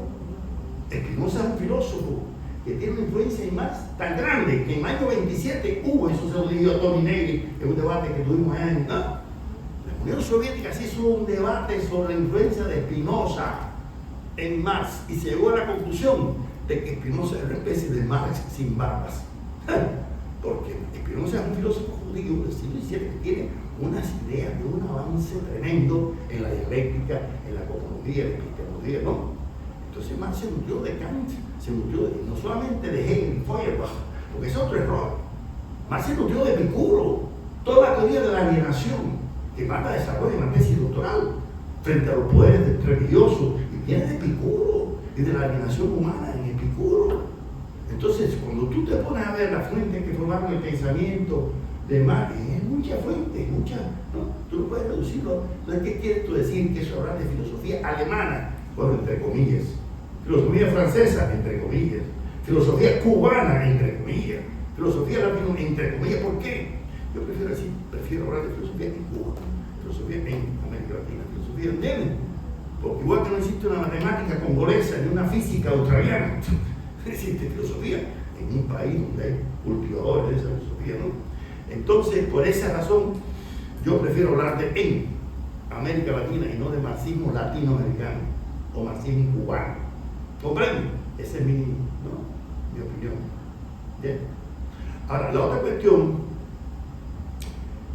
Spinoza es un filósofo que tiene una influencia en Marx tan grande que en el año 27 hubo, eso se lo dijo a Tony Negri en un debate que tuvimos allá en la Unión Soviética, se hizo un debate sobre la influencia de Spinoza en Marx y se llegó a la conclusión de que Spinoza era una especie de Marx sin barbas. Porque Spinoza es un filósofo judío del siglo XVII que tiene unas ideas de un avance tremendo en la dialéctica, en la cosmología, en la epistemología, ¿no? Entonces Marx se nutrió de Kant, se nutrió no solamente de Hegel y Feuerbach, porque es otro error. Marx se nutrió de Epicuro, toda la teoría de la alienación que Marx desarrolla en la tesis doctoral frente a los poderes religiosos, y viene de Epicuro y de la alienación humana en Epicuro. Entonces, cuando tú te pones a ver las fuentes que formaron el pensamiento de Marx, es mucha fuente, mucha, ¿no? Tú no puedes reducirlo. Entonces, ¿qué quieres tú decir? Que eso habla de filosofía alemana, bueno, entre comillas, filosofía francesa, entre comillas, filosofía cubana, entre comillas, filosofía latina, entre comillas. ¿Por qué? Yo prefiero hablar de filosofía en Cuba, filosofía en América Latina, filosofía en Yemen, porque igual que no existe una matemática congolesa ni una física australiana, existe filosofía en un país donde hay cultivadores de esa filosofía, ¿no? Entonces, por esa razón, yo prefiero hablar de en América Latina y no de marxismo latinoamericano o marxismo cubano. ¿Comprenden? Esa es mi opinión. Bien. Ahora, la otra cuestión,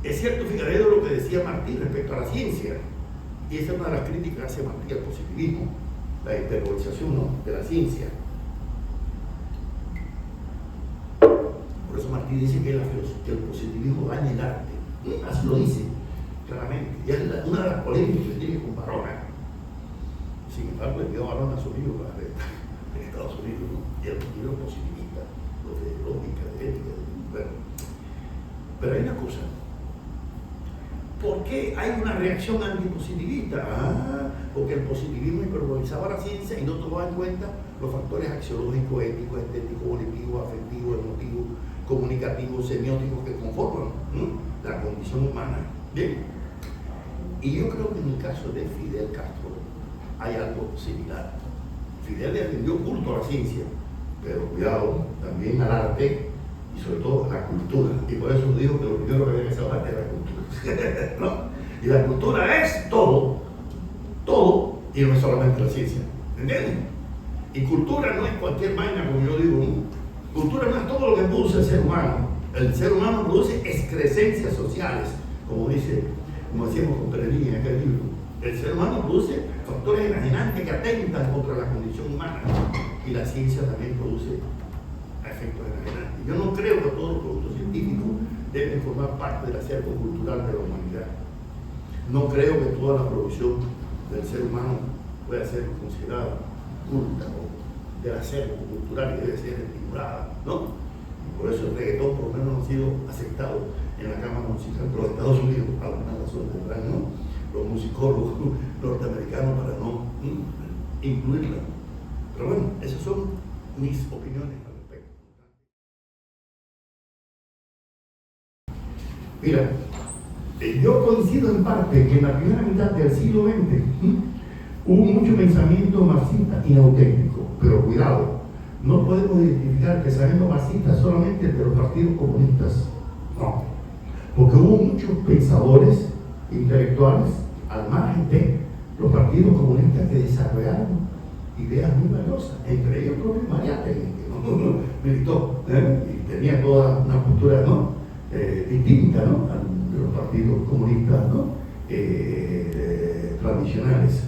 es cierto, fíjate lo que decía Martí respecto a la ciencia, y esa es una de las críticas que hace Martí al positivismo, la hiperbolización, ¿no?, de la ciencia. Por eso Martí dice que el positivismo daña el arte. Así lo dice claramente. Y es una de las polémicas que tiene con Barona. Sin embargo, el dio Barona a su libro en Estados Unidos, ¿no? Y el libro positivista, lo de lógica, de ética, bueno. Pero hay una cosa. ¿Por qué hay una reacción antipositivista? Porque el positivismo hiperbolizaba la ciencia y no tomaba en cuenta los factores axiológicos, éticos, estéticos, volitivos, afectivos, emotivos, comunicativos, semióticos que conforman la condición humana. Bien. Y yo creo que en el caso de Fidel Castro hay algo similar. Fidel le rindió culto a la ciencia, pero cuidado, también al arte y sobre todo a la cultura. Y por eso dijo que lo primero que había que saber era la cultura. ¿No? Y la cultura es todo, y no es solamente la ciencia. ¿Entienden? Y cultura no es cualquier vaina, como yo digo. Cultura no es todo lo que produce el ser humano. El ser humano produce excrescencias sociales, como decíamos con Perelini en aquel libro. El ser humano produce factores enajenantes que atentan contra la condición humana. Y la ciencia también produce efectos enajenantes. Yo no creo que todos los productos científicos deben formar parte del acervo cultural de la humanidad. No creo que toda la producción del ser humano pueda ser considerada culta o del acervo cultural y debe ser estimulada, ¿no? Y por eso el reggaetón por lo menos no ha sido aceptado en la Cámara Musical de los Estados Unidos, por alguna razón tendrán, ¿no?, los musicólogos norteamericanos para no incluirla. Pero bueno, esas son mis opiniones al respecto. Mira, yo coincido en parte que en la primera mitad del siglo XX hubo mucho pensamiento marxista inauténtico, pero cuidado, no podemos identificar el pensamiento marxista solamente de los partidos comunistas, no, porque hubo muchos pensadores intelectuales al margen de los partidos comunistas que desarrollaron ideas muy valiosas, entre ellos propio Mariátegui, que no militó, y tenía toda una postura, ¿no?, distinta, ¿no?, de los partidos comunistas, ¿no?, tradicionales.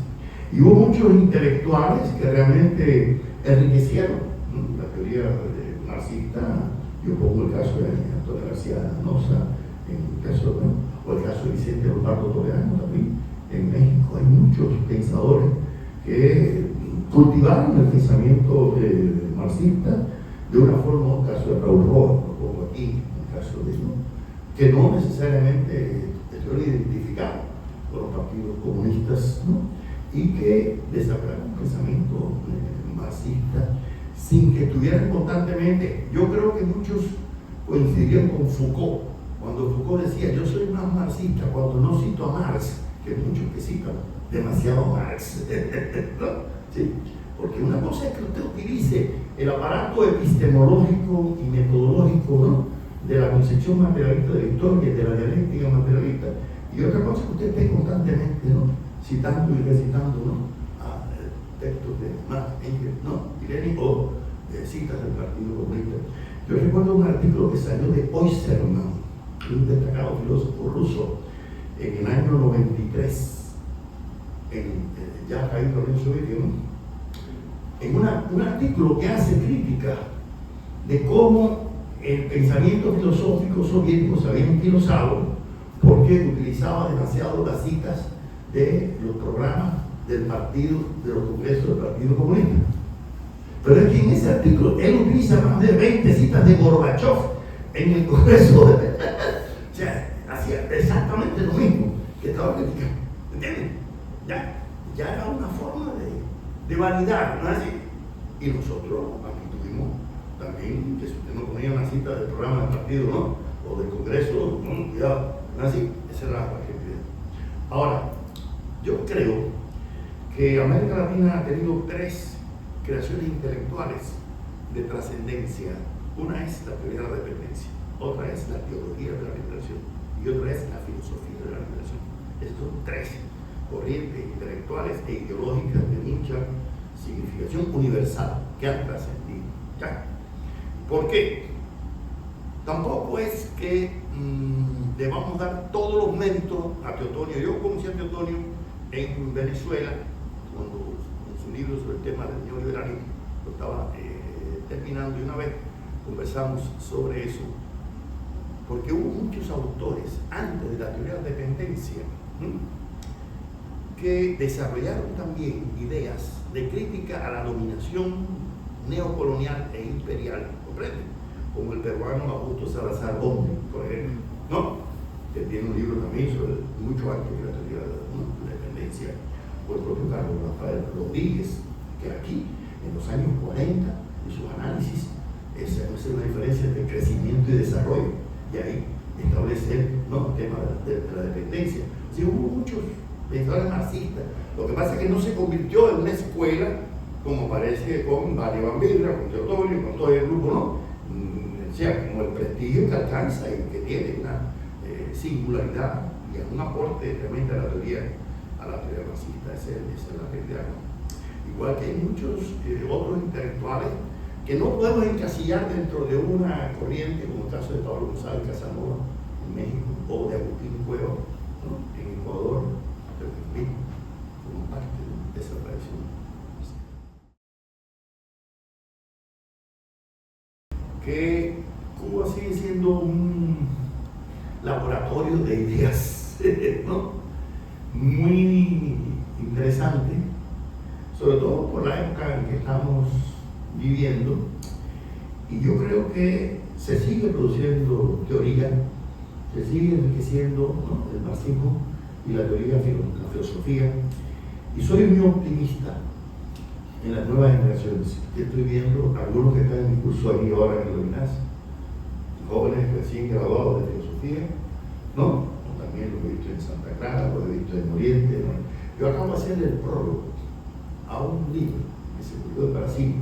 Y hubo muchos intelectuales que realmente enriquecieron, ¿no?, la teoría marxista. Yo pongo el caso de Antonio García Noza, en el caso, ¿no?, o el caso de Vicente Lombardo Toledano también. En México hay muchos pensadores que cultivaron el pensamiento marxista de una forma, en el caso de Raúl Rojas, lo pongo aquí, en el caso de eso, que no necesariamente estuvieron identificados con los partidos comunistas, ¿no?, y que desarrollaron un pensamiento marxista sin que estuvieran constantemente. Yo creo que muchos coincidirían con Foucault, cuando Foucault decía: yo soy más marxista cuando no cito a Marx, que muchos que citan demasiado Marx. ¿No? ¿Sí? Porque una cosa es que usted utilice el aparato epistemológico y metodológico, ¿no?, de la concepción materialista de la historia y de la dialéctica materialista, y otra cosa es que usted esté constantemente, ¿no?, citando y recitando, ¿no?, a textos de Marx, Engels, ¿no?, y Lenin, o citas del Partido Comunista. Yo recuerdo un artículo que salió de Oysterman, un destacado filósofo ruso, en el año 93, ya caído la Unión Soviética, ¿no?, en un artículo que hace crítica de cómo el pensamiento filosófico soviético se había anquilosado porque utilizaba demasiado las citas de los programas del partido, de los congresos del Partido Comunista. Pero es que en ese artículo él utiliza más de 20 citas de Gorbachev en el Congreso de... O sea, hacía exactamente lo mismo que estaba criticando. ¿Entienden? Ya era una forma de validar, ¿no es así? Y nosotros aquí tuvimos también que si usted no ponía una cita del programa del partido, ¿no?, o del Congreso, no, cuidado, ¿no es así? Esa era la actividad. Ahora, yo creo que América Latina ha tenido 3 creaciones intelectuales de trascendencia. Una es la teoría de la dependencia, otra es la teología de la liberación y otra es la filosofía de la liberación. Estos son 3 corrientes intelectuales e ideológicas de mucha significación universal que han trascendido. ¿Ya? ¿Por qué? Tampoco es que debamos dar todos los méritos a Teotonio. Yo conocí a Teotonio en Venezuela, cuando en su libro sobre el tema del neoliberalismo lo estaba terminando, y una vez conversamos sobre eso, porque hubo muchos autores antes de la teoría de la dependencia que desarrollaron también ideas de crítica a la dominación neocolonial e imperial, ¿comprende? Como el peruano Augusto Salazar Gómez, por ejemplo, ¿no?, que tiene un libro también sobre mucho antes de la teoría de la dependencia, o el propio Carlos Rafael Rodríguez, que aquí, en los años 40, en sus análisis, esa es una diferencia entre crecimiento y desarrollo, y ahí establece, ¿no?, el tema de la dependencia. Sí, hubo muchos pensadores marxistas. Lo que pasa es que no se convirtió en una escuela como parece con Mario Van Birra, con Teotonio, con todo el grupo, ¿no? O sea, como el prestigio que alcanza y que tiene una singularidad y un aporte realmente a la teoría marxista. Esa es la realidad, ¿no? Igual que hay muchos otros intelectuales que no podemos encasillar dentro de una corriente, como el caso de Pablo González Casanova en México, o de Agustín Cueva, ¿no?, en Ecuador, como parte de esa tradición. Que Cuba sigue siendo un laboratorio de ideas, ¿no?, muy interesante, sobre todo por la época en que estamos viviendo, y yo creo que se sigue produciendo teoría, se sigue enriqueciendo, ¿no?, el marxismo y la teoría, la filosofía, y soy muy optimista en las nuevas generaciones. Estoy viendo algunos que están en mi curso aquí ahora en el UNAS, jóvenes recién graduados de filosofía, ¿no? También lo he visto en Santa Clara, lo he visto en Oriente, ¿no? Yo acabo de hacerle el prólogo a un libro que se publicó en Brasil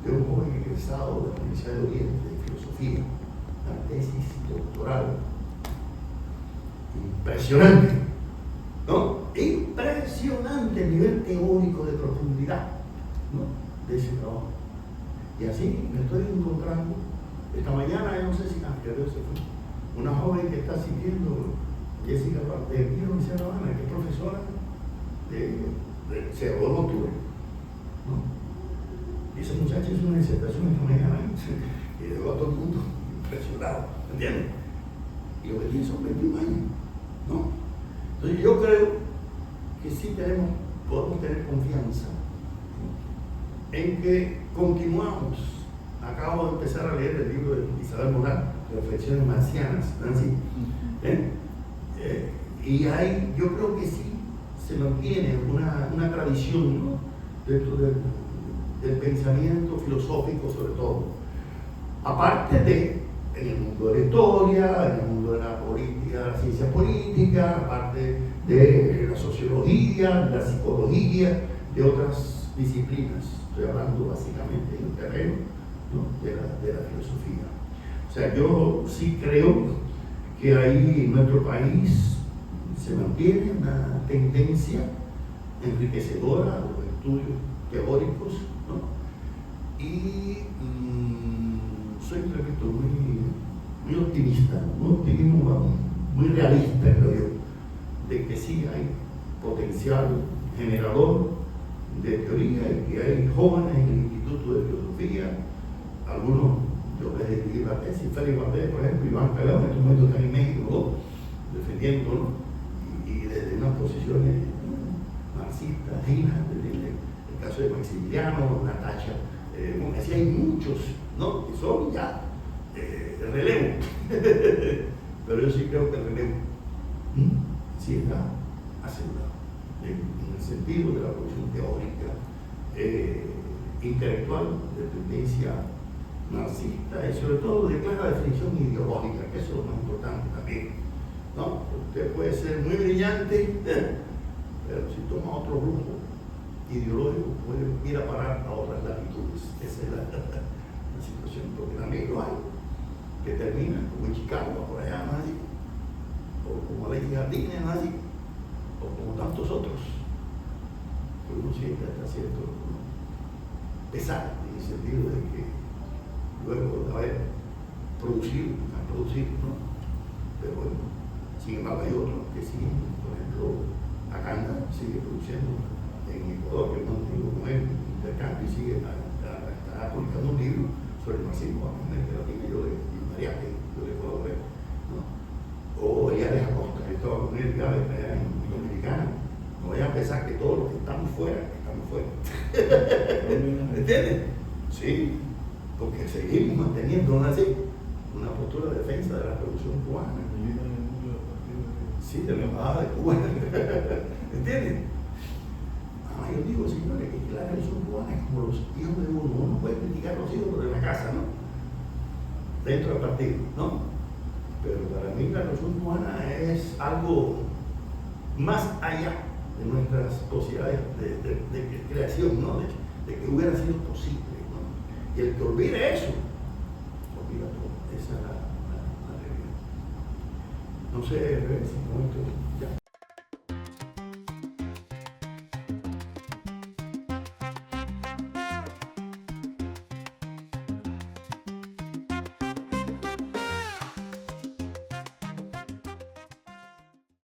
de un joven egresado de la Universidad de Oriente de Filosofía, la tesis doctoral. Impresionante, ¿no? Impresionante el nivel teórico de profundidad, ¿no?, de ese trabajo. Y así me estoy encontrando. Esta mañana, yo no sé si creo se fue, una joven que está siguiendo, Jessica de aquí en la Universidad de La Habana, que es profesora se graduó en octubre, ¿no? Y esa muchacha hizo una disertación esta mañana y dejó a todo el mundo impresionado, ¿entiendes? Y lo que tiene son 21 años, ¿no? Entonces yo creo que sí podemos tener confianza, ¿no?, en que continuamos. Acabo de empezar a leer el libro de Isabel Morán, Reflexiones Marcianas, Nancy, y ahí yo creo que sí se mantiene una tradición, ¿no?, dentro del pensamiento filosófico, sobre todo, aparte de en el mundo de la historia, en el mundo de la política, la ciencia política, aparte de la sociología, la psicología, de otras disciplinas. Estoy hablando básicamente en el terreno, ¿no?, de la filosofía. O sea, yo sí creo que ahí en nuestro país se mantiene una tendencia enriquecedora a los estudios teóricos, ¿no? Y soy, repito, muy optimista, un optimismo muy realista, creo yo, de que sí hay potencial generador de teoría y que hay jóvenes en el Instituto de Filosofía, algunos, yo les escribí la tesis, Félix Valdés, por ejemplo, Iván Caleo, en estos momentos están en México, ¿no?, defendiéndolo, y desde unas posiciones marxistas, desde el caso de Maximiliano, Natacha, como decía, hay muchos, ¿no?, que son ya el relevo. Pero yo sí creo que el relevo sí está asegurado, en el sentido de la producción teórica, intelectual, de tendencia marxista, y sobre todo de clara definición ideológica, que eso es lo más importante también, ¿no? Usted puede ser muy brillante, pero si toma otro grupo ideológico puede ir a parar a otras latitudes. Esa es la situación, porque también lo hay, que termina como en Chicago, por allá nazi, o como Alexis Jardines nazi, o como tantos otros, que uno siente hasta cierto pesar, en el sentido de que luego de haber producido, ¿no? Pero bueno, sin embargo hay otros que siguen, por ejemplo, Acanda sigue produciendo en Ecuador, que no tengo con él intercambio, y sigue está publicando un libro sobre el marxismo en América Latina, y yo le colaboré, ¿no? O Yares Acosta, que estaba con él ya en Dominicana. No vayan a pensar que todos los que estamos fuera. ¿Entienden? Sí, porque seguimos manteniendo una postura de defensa de la revolución cubana. Sí, de la embajada de Cuba. ¿Entienden? Yo digo, señores, que la revolución cubana es como los hijos de uno puede criticar a los hijos de la casa, ¿no?, dentro del partido, ¿no? Pero para mí la revolución cubana es algo más allá de nuestras posibilidades de creación, ¿no?, de que hubiera sido posible, ¿no? Y el que olvide eso, olvida todo. Esa es la realidad. No sé, si con esto ya.